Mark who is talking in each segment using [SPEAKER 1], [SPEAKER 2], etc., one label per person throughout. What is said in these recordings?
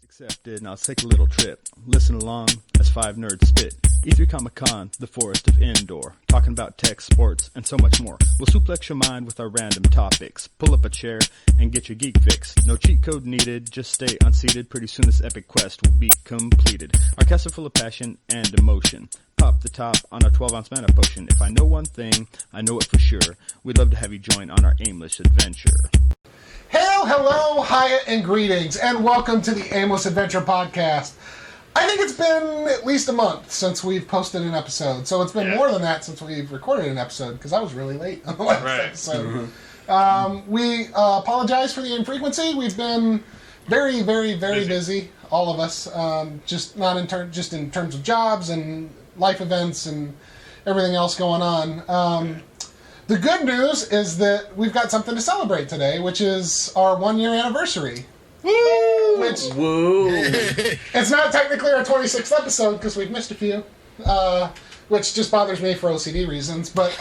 [SPEAKER 1] Accepted, now let's take a little trip. Listen along as five nerds spit. E3 Comic-Con, the forest of indoor. Talking about tech, sports, and so much more. We'll suplex your mind with our random topics. Pull up a chair and get your geek fix. No cheat code needed, just stay unseated. Pretty soon this epic quest will be completed. Our casts are full of passion and emotion. Pop the top on our 12-ounce mana potion. If I know one thing, I know it for sure. We'd love to have you join on our aimless adventure.
[SPEAKER 2] Hail, hello, hiya, and greetings, and welcome to the Aimless Adventure podcast. I think it's been at least a month since we've posted an episode, so it's been more than that since we've recorded an episode, because I was really late on the last episode. Mm-hmm. We apologize for the infrequency. We've been very, very, very busy, all of us, just in terms of jobs and life events and everything else going on. The good news is that we've got something to celebrate today, which is our 1-year anniversary. Woo! It's not technically our 26th episode because we've missed a few, which just bothers me for OCD reasons. But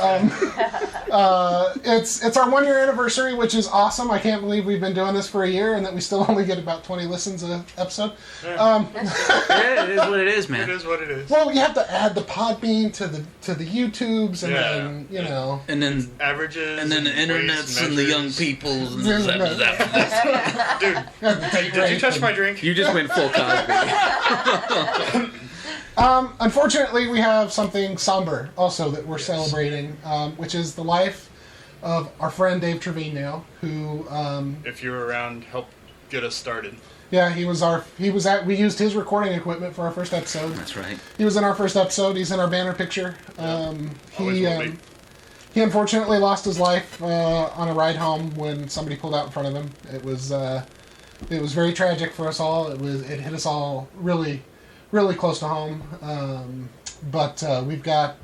[SPEAKER 2] it's our 1-year anniversary, which is awesome. I can't believe we've been doing this for a year and that we still only get about 20 listens an episode.
[SPEAKER 3] Yeah, it is what it is, man.
[SPEAKER 4] It is what it is.
[SPEAKER 2] Well, you have to add the Podbean to the YouTubes and then, you know.
[SPEAKER 3] And then
[SPEAKER 4] averages.
[SPEAKER 3] And then the internets and the young people. And
[SPEAKER 4] Dude, did you touch my drink?
[SPEAKER 3] You just went full Cosby.
[SPEAKER 2] Unfortunately, we have something somber also that we're celebrating, which is the life of our friend Dave Trevino, who...
[SPEAKER 4] if you were around, help get us started.
[SPEAKER 2] Yeah, we used his recording equipment for our first episode.
[SPEAKER 3] That's right.
[SPEAKER 2] He was in our first episode. He's in our banner picture. He unfortunately lost his life on a ride home when somebody pulled out in front of him. It was very tragic for us all. It hit us all really, really close to home. But we've got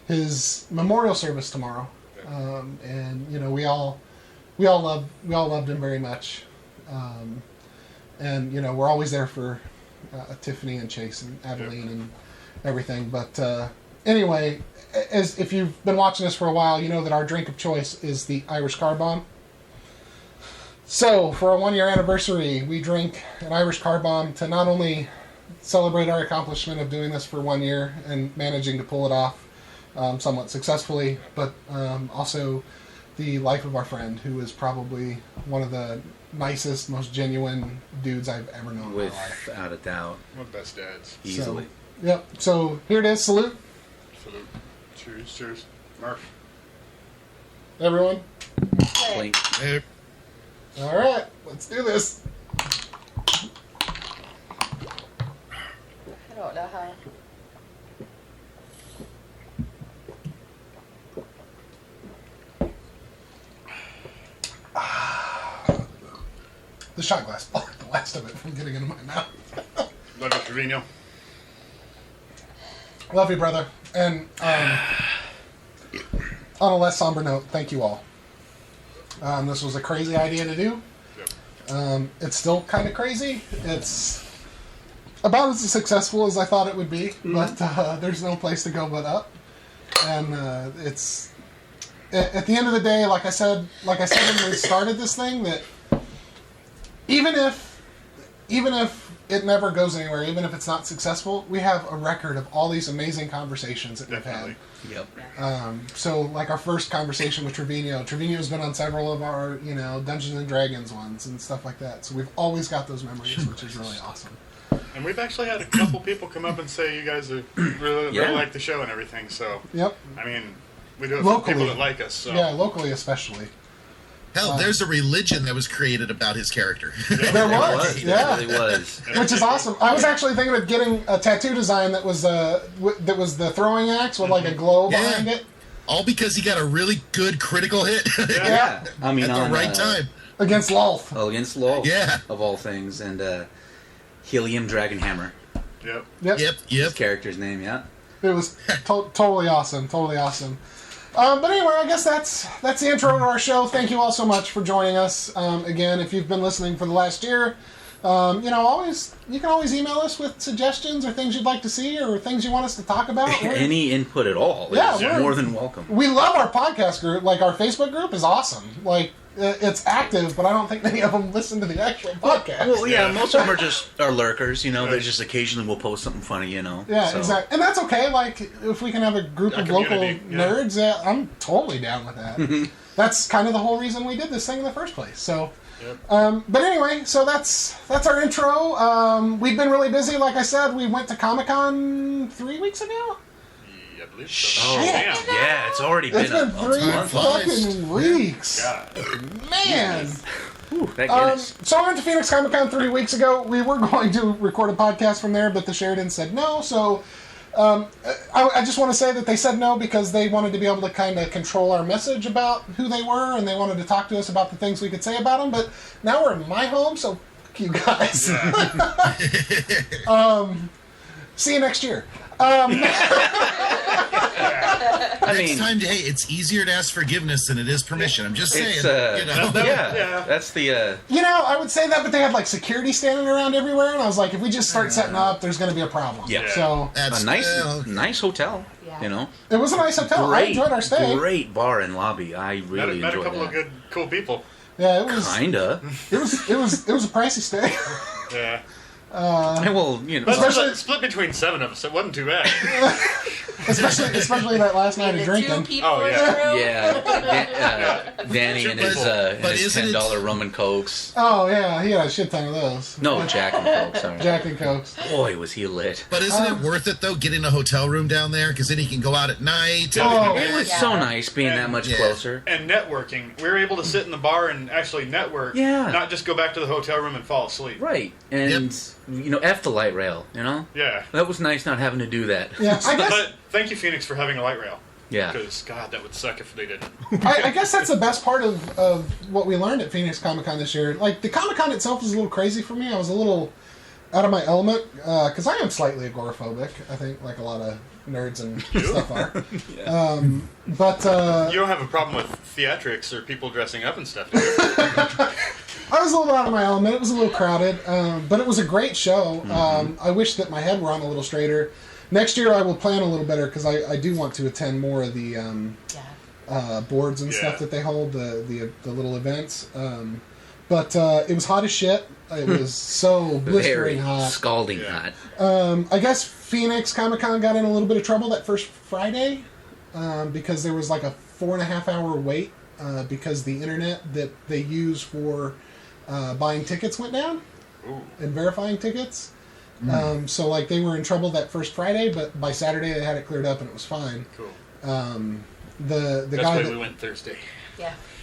[SPEAKER 2] his memorial service tomorrow, and you know we all loved him very much. And you know we're always there for Tiffany and Chase and Adeline and everything. But anyway, as if you've been watching us for a while, you know that our drink of choice is the Irish Car Bomb. So for our 1-year anniversary, we drink an Irish Car Bomb to not only celebrate our accomplishment of doing this for 1 year and managing to pull it off somewhat successfully, but also the life of our friend, who is probably one of the nicest, most genuine dudes I've ever known in my life.
[SPEAKER 3] Without a doubt.
[SPEAKER 4] One of the best dads.
[SPEAKER 3] Easily.
[SPEAKER 2] So here it is. Salute.
[SPEAKER 4] Salute. Cheers. Cheers. Murph.
[SPEAKER 2] Everyone.
[SPEAKER 3] Clink.
[SPEAKER 4] Hey.
[SPEAKER 2] All right. Let's do this.
[SPEAKER 5] I don't know how.
[SPEAKER 2] The shot glass blocked the last of it from getting into my mouth.
[SPEAKER 4] Love you, Trevino.
[SPEAKER 2] Love you, brother. And on a less somber note, thank you all. This was a crazy idea to do.
[SPEAKER 4] Yep.
[SPEAKER 2] It's still kind of crazy. It's about as successful as I thought it would be, but there's no place to go but up. And it's at the end of the day, like I said when we started this thing, that even if it never goes anywhere, even if it's not successful, we have a record of all these amazing conversations that we've had.
[SPEAKER 3] Yep.
[SPEAKER 2] So, like our first conversation with Trevino's been on several of our, Dungeons and Dragons ones and stuff like that. So we've always got those memories, which is really awesome.
[SPEAKER 4] And we've actually had a couple people come up and say you guys really like the show and everything. So,
[SPEAKER 2] yep.
[SPEAKER 4] I mean, we do have some people that like us. So.
[SPEAKER 2] Yeah, locally especially.
[SPEAKER 6] Hell, there's a religion that was created about his character.
[SPEAKER 2] Yeah, there was. Yeah,
[SPEAKER 3] it really was.
[SPEAKER 2] Which is awesome. I was actually thinking of getting a tattoo design that was the throwing axe with like a glow behind it.
[SPEAKER 6] All because he got a really good critical hit.
[SPEAKER 2] Yeah.
[SPEAKER 3] I mean,
[SPEAKER 6] at the right time.
[SPEAKER 2] Against Lolth.
[SPEAKER 3] Oh, against Lolth.
[SPEAKER 6] Yeah.
[SPEAKER 3] Of all things, and Helium Dragon Hammer.
[SPEAKER 4] Yep.
[SPEAKER 3] His character's name. Yeah.
[SPEAKER 2] It was totally awesome. Totally awesome. But anyway, I guess that's the intro to our show. Thank you all so much for joining us. Again, if you've been listening for the last year, you can always email us with suggestions or things you'd like to see or things you want us to talk about.
[SPEAKER 3] Any input at all is more than welcome.
[SPEAKER 2] We love our podcast group. Like, our Facebook group is awesome. Like, it's active, but I don't think many of them listen to the actual podcast.
[SPEAKER 3] Well, yeah, most of them are lurkers. They just occasionally will post something funny.
[SPEAKER 2] Yeah,
[SPEAKER 3] so.
[SPEAKER 2] Exactly, and that's okay. Like if we can have a group of local nerds, I'm totally down with that. That's kind of the whole reason we did this thing in the first place. So. Yep. But anyway, so that's our intro. We've been really busy. Like I said, we went to Comic-Con 3 weeks ago.
[SPEAKER 4] I believe so.
[SPEAKER 3] Oh, yeah, it's already been
[SPEAKER 2] a month. Fucking weeks. Man.
[SPEAKER 3] Ooh, thank goodness.
[SPEAKER 2] So I went to Phoenix Comic-Con 3 weeks ago. We were going to record a podcast from there, but the Sheridan said no. So I just want to say that they said no because they wanted to be able to kind of control our message about who they were, and they wanted to talk to us about the things we could say about them. But now we're in my home, so fuck you guys. See you next year.
[SPEAKER 6] Next time, hey, it's easier to ask forgiveness than it is permission. I'm just saying.
[SPEAKER 3] That's the.
[SPEAKER 2] I would say that, but they had like security standing around everywhere, and I was like, if we just start setting up, there's going to be a problem.
[SPEAKER 3] Yeah.
[SPEAKER 2] So
[SPEAKER 3] that's a nice hotel.
[SPEAKER 5] Yeah.
[SPEAKER 2] It was a nice hotel. I enjoyed our stay.
[SPEAKER 3] Great bar and lobby. I really
[SPEAKER 4] met
[SPEAKER 3] enjoyed
[SPEAKER 4] a couple
[SPEAKER 3] that.
[SPEAKER 4] of good, cool people.
[SPEAKER 2] Yeah, it was
[SPEAKER 3] kinda.
[SPEAKER 2] It was a pricey stay.
[SPEAKER 4] Yeah.
[SPEAKER 3] Well,
[SPEAKER 2] especially
[SPEAKER 4] split between 7 of us. It wasn't too bad.
[SPEAKER 2] especially that last night of drinking.
[SPEAKER 5] 2 people in the room.
[SPEAKER 3] Yeah. Danny and his $10 rum and cokes.
[SPEAKER 2] Oh yeah, he had a shit ton of those.
[SPEAKER 3] No, Jack and Coke. Sorry.
[SPEAKER 2] Jack and Cokes.
[SPEAKER 3] Boy, was he lit.
[SPEAKER 6] But isn't it worth it though, getting a hotel room down there? Because then he can go out at night.
[SPEAKER 3] It was so nice being that much closer.
[SPEAKER 4] And networking. We were able to sit in the bar and actually network.
[SPEAKER 3] Yeah.
[SPEAKER 4] Not just go back to the hotel room and fall asleep.
[SPEAKER 3] Right. And, F the light rail,
[SPEAKER 4] Yeah.
[SPEAKER 3] That was nice not having to do that.
[SPEAKER 2] Yeah, I guess.
[SPEAKER 4] But thank you, Phoenix, for having a light rail.
[SPEAKER 3] Yeah.
[SPEAKER 4] Because, God, that would suck if they didn't.
[SPEAKER 2] I guess that's the best part of what we learned at Phoenix Comic-Con this year. Like, the Comic-Con itself was a little crazy for me. I was a little out of my element, because I am slightly agoraphobic, I think, like a lot of nerds and stuff are. But
[SPEAKER 4] you don't have a problem with theatrics or people dressing up and stuff, do you?
[SPEAKER 2] I was a little out of my element. It was a little crowded, but it was a great show. I wish that my head were on a little straighter. Next year I will plan a little better because I do want to attend more of the boards and stuff that they hold, the little events. But it was hot as shit. It was so blistering hot.
[SPEAKER 3] Scalding hot.
[SPEAKER 2] I guess Phoenix Comic-Con got in a little bit of trouble that first Friday because there was like a 4.5 hour wait because the internet that they use for buying tickets went down and verifying tickets. So like they were in trouble that first Friday, but by Saturday they had it cleared up and it was fine.
[SPEAKER 4] Cool.
[SPEAKER 2] The
[SPEAKER 4] That's
[SPEAKER 2] guy
[SPEAKER 4] why we went Thursday.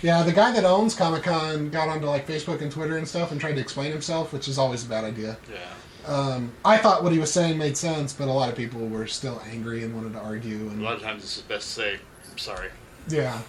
[SPEAKER 2] Yeah, the guy that owns Comic-Con got onto like Facebook and Twitter and stuff and tried to explain himself, which is always a bad idea.
[SPEAKER 4] Yeah.
[SPEAKER 2] I thought what he was saying made sense, but a lot of people were still angry and wanted to argue. And
[SPEAKER 4] a lot of times it's best to say, I'm sorry.
[SPEAKER 2] Yeah.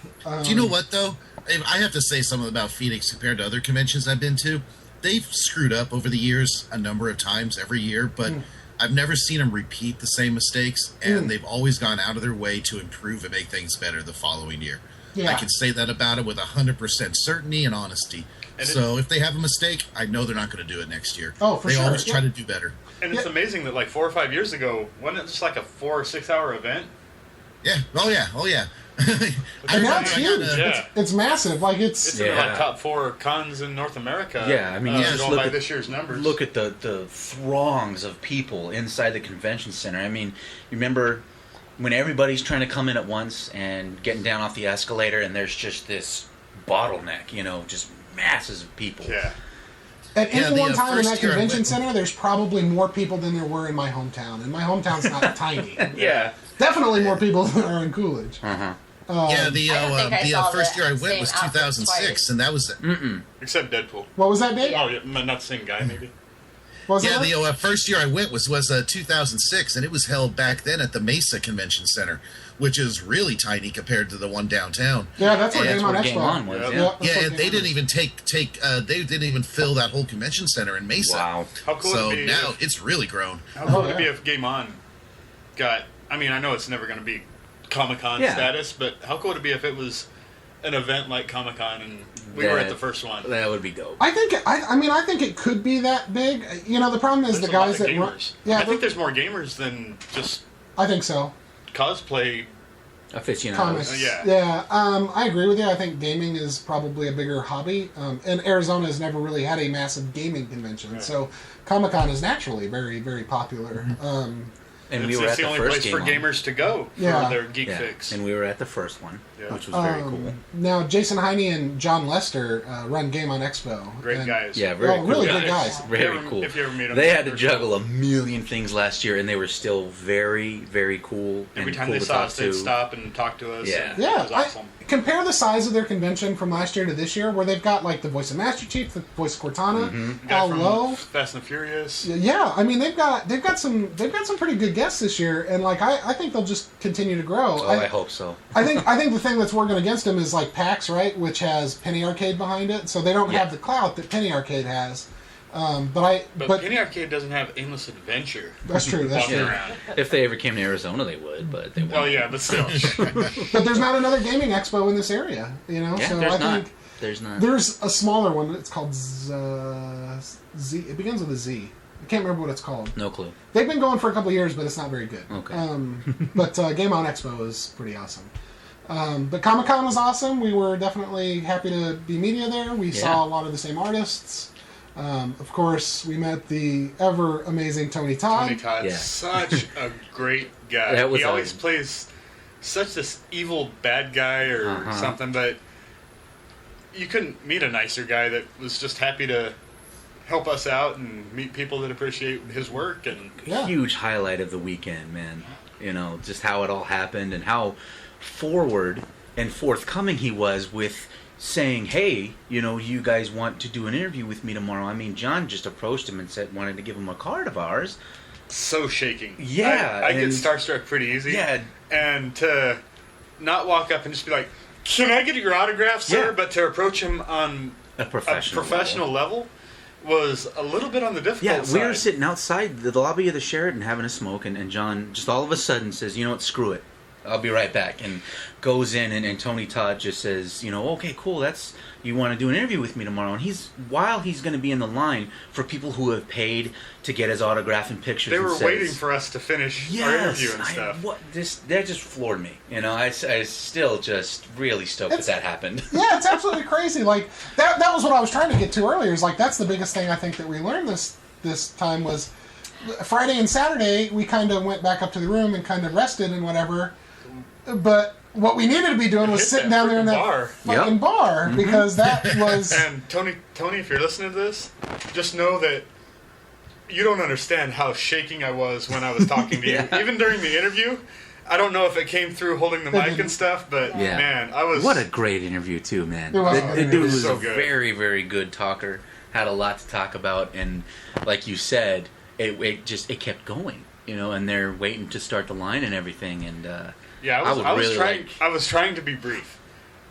[SPEAKER 6] Do you know what, though? I have to say something about Phoenix compared to other conventions I've been to. They've screwed up over the years a number of times every year, but I've never seen them repeat the same mistakes, and they've always gone out of their way to improve and make things better the following year. Yeah. I can say that about it with 100% certainty and honesty. And so if they have a mistake, I know they're not going to do it next year.
[SPEAKER 2] Oh, for sure.
[SPEAKER 6] They always try to do better.
[SPEAKER 4] And it's amazing that like 4 or 5 years ago, wasn't it just like a 4 or 6 hour event?
[SPEAKER 6] Yeah. Oh, yeah.
[SPEAKER 2] And now it's huge. It's massive. Like it's
[SPEAKER 4] in like top 4 cons in North America.
[SPEAKER 3] Yeah, I mean,
[SPEAKER 4] going by this year's numbers.
[SPEAKER 3] Look at the throngs of people inside the convention center. I mean, you remember when everybody's trying to come in at once and getting down off the escalator, and there's just this bottleneck, just masses of people.
[SPEAKER 4] Yeah.
[SPEAKER 2] At any one time in that convention center, there's probably more people than there were in my hometown. And my hometown's not tiny.
[SPEAKER 3] Yeah.
[SPEAKER 2] Definitely more people than are in Coolidge.
[SPEAKER 6] The first year I went was 2006, and that was it.
[SPEAKER 4] Except Deadpool.
[SPEAKER 2] What was that, Dave?
[SPEAKER 4] Oh, yeah, not the same guy, maybe.
[SPEAKER 6] The first year I went was 2006, and it was held back then at the Mesa Convention Center, which is really tiny compared to the one downtown.
[SPEAKER 2] Yeah, that's where Game On
[SPEAKER 3] Expo
[SPEAKER 2] was.
[SPEAKER 6] Yeah, they didn't even they didn't even fill that whole convention center in Mesa.
[SPEAKER 3] Wow.
[SPEAKER 4] How cool
[SPEAKER 6] so
[SPEAKER 4] would it be
[SPEAKER 6] now it's really grown.
[SPEAKER 4] How cool would it be if Game On got? I mean, I know it's never going to be Comic-Con status, but how cool would it be if it was an event like Comic-Con and we were at the first one?
[SPEAKER 3] That would be dope.
[SPEAKER 2] I think it could be that big. The problem is
[SPEAKER 4] there's
[SPEAKER 2] the guys that
[SPEAKER 4] gamers.
[SPEAKER 2] Yeah,
[SPEAKER 4] I think there's more gamers than just.
[SPEAKER 2] I think so.
[SPEAKER 4] Cosplay.
[SPEAKER 3] Aficionados.
[SPEAKER 2] comics.
[SPEAKER 4] Yeah.
[SPEAKER 2] I agree with you. I think gaming is probably a bigger hobby. And Arizona has never really had a massive gaming convention.
[SPEAKER 4] Right.
[SPEAKER 2] So Comic-Con is naturally very, very popular.
[SPEAKER 3] And
[SPEAKER 4] It's,
[SPEAKER 3] we were
[SPEAKER 4] it's
[SPEAKER 3] at
[SPEAKER 4] the
[SPEAKER 3] the
[SPEAKER 4] only
[SPEAKER 3] first
[SPEAKER 4] place for
[SPEAKER 3] game.
[SPEAKER 4] gamers to go for
[SPEAKER 2] Yeah.
[SPEAKER 4] their geek
[SPEAKER 3] Yeah,
[SPEAKER 4] fix.
[SPEAKER 3] and we were at the first one,
[SPEAKER 4] Yeah.
[SPEAKER 3] which was very cool.
[SPEAKER 2] Now, Jason Heine and John Lester run Game on Expo.
[SPEAKER 4] Great
[SPEAKER 2] And-
[SPEAKER 4] guys.
[SPEAKER 3] Yeah, very cool.
[SPEAKER 2] really
[SPEAKER 3] guys.
[SPEAKER 2] good guys.
[SPEAKER 3] Very
[SPEAKER 4] If you
[SPEAKER 3] cool.
[SPEAKER 4] if you ever meet them,
[SPEAKER 3] They had to
[SPEAKER 4] they're
[SPEAKER 3] juggle a million things last year, and they were still very, very cool.
[SPEAKER 4] Every
[SPEAKER 3] and
[SPEAKER 4] time
[SPEAKER 3] cool
[SPEAKER 4] they
[SPEAKER 3] to
[SPEAKER 4] saw
[SPEAKER 3] talk
[SPEAKER 4] us, they'd
[SPEAKER 3] to.
[SPEAKER 4] stop and talk to us.
[SPEAKER 3] Yeah.
[SPEAKER 4] and
[SPEAKER 2] Yeah,
[SPEAKER 4] it was awesome.
[SPEAKER 2] compare the size of their convention from last year to this year, where they've got like the voice of Master Chief, the voice of Cortana,
[SPEAKER 4] Guy
[SPEAKER 2] all
[SPEAKER 4] from
[SPEAKER 2] low.
[SPEAKER 4] Fast and the Furious.
[SPEAKER 2] Yeah, I mean they've got some pretty good guests this year, and like I think they'll just continue to grow.
[SPEAKER 3] Oh, I hope so.
[SPEAKER 2] I think the thing that's working against them is like PAX, right, which has Penny Arcade behind it, so they don't have the clout that Penny Arcade has. But
[SPEAKER 4] Penny Arcade doesn't have Aimless Adventure.
[SPEAKER 2] That's true. That's
[SPEAKER 4] walking
[SPEAKER 2] true.
[SPEAKER 4] around.
[SPEAKER 3] If they ever came to Arizona, they would, but they won't.
[SPEAKER 4] Well, yeah, but still.
[SPEAKER 2] But there's not another gaming expo in this area, you know.
[SPEAKER 3] Yeah,
[SPEAKER 2] so
[SPEAKER 3] there's
[SPEAKER 2] I
[SPEAKER 3] not.
[SPEAKER 2] think
[SPEAKER 3] There's not.
[SPEAKER 2] there's a smaller one. It's called Z. It begins with a Z. I can't remember what it's called.
[SPEAKER 3] No clue.
[SPEAKER 2] They've been going for a couple of years, but it's not very good.
[SPEAKER 3] Okay.
[SPEAKER 2] But Game On Expo is pretty awesome. But Comic Con was awesome. We were definitely happy to be media there. We saw a lot of the same artists. Of course, we met the ever amazing Tony Todd.
[SPEAKER 4] Tony Todd's
[SPEAKER 3] Yeah.
[SPEAKER 4] such a great guy.
[SPEAKER 3] That was
[SPEAKER 4] He
[SPEAKER 3] a-
[SPEAKER 4] always plays such this evil bad guy or something, but you couldn't meet a nicer guy that was just happy to help us out and meet people that appreciate his work. And
[SPEAKER 2] Yeah.
[SPEAKER 3] Huge highlight of the weekend, man. You know, just how it all happened and how forward and forthcoming he was with saying, hey, you know, you guys want to do an interview with me tomorrow. I mean, John just approached him and wanted to give him a card of ours.
[SPEAKER 4] so shaking.
[SPEAKER 3] Yeah,
[SPEAKER 4] I get
[SPEAKER 3] and-
[SPEAKER 4] starstruck pretty easy.
[SPEAKER 3] Yeah.
[SPEAKER 4] And to not walk up and just be like, can I get your autograph, sir?
[SPEAKER 3] Yeah.
[SPEAKER 4] But to approach him on
[SPEAKER 3] A professional
[SPEAKER 4] level was a little bit on the difficult
[SPEAKER 3] Yeah,
[SPEAKER 4] side.
[SPEAKER 3] we were sitting outside the lobby of the Sheraton having a smoke, and John just all of a sudden says, you know what, screw it. I'll be right back. And goes in, and Tony Todd just says, you know, okay, cool, you want to do an interview with me tomorrow. And while he's going to be in the line for people who have paid to get his autograph and pictures.
[SPEAKER 4] They
[SPEAKER 3] and
[SPEAKER 4] were
[SPEAKER 3] says,
[SPEAKER 4] waiting for us to finish our interview and stuff.
[SPEAKER 3] That just floored me. You know, I still just really stoked that happened.
[SPEAKER 2] Yeah, it's absolutely crazy. Like that was what I was trying to get to earlier. Is like that's the biggest thing I think that we learned this time was Friday and Saturday we kind of went back up to the room and kind of rested and whatever. But what we needed to be doing was
[SPEAKER 4] Hit
[SPEAKER 2] sitting
[SPEAKER 4] that
[SPEAKER 2] down there in that
[SPEAKER 4] freaking bar.
[SPEAKER 2] fucking bar because that was.
[SPEAKER 4] And Tony, if you're listening to this, just know that you don't understand how shaking I was when I was talking to
[SPEAKER 3] Yeah.
[SPEAKER 4] you. Even during the interview, I don't know if it came through holding the mic and stuff, but
[SPEAKER 3] Yeah.
[SPEAKER 4] man, I was...
[SPEAKER 3] What a great interview, too, man.
[SPEAKER 2] It was
[SPEAKER 3] The
[SPEAKER 2] a good
[SPEAKER 3] dude
[SPEAKER 2] interview.
[SPEAKER 3] was
[SPEAKER 4] So
[SPEAKER 3] a
[SPEAKER 4] good.
[SPEAKER 3] very, very good talker. Had a lot to talk about, and like you said, it kept going, you know. And they're waiting to start the line and everything. And
[SPEAKER 4] Yeah,
[SPEAKER 3] I
[SPEAKER 4] was trying to be brief,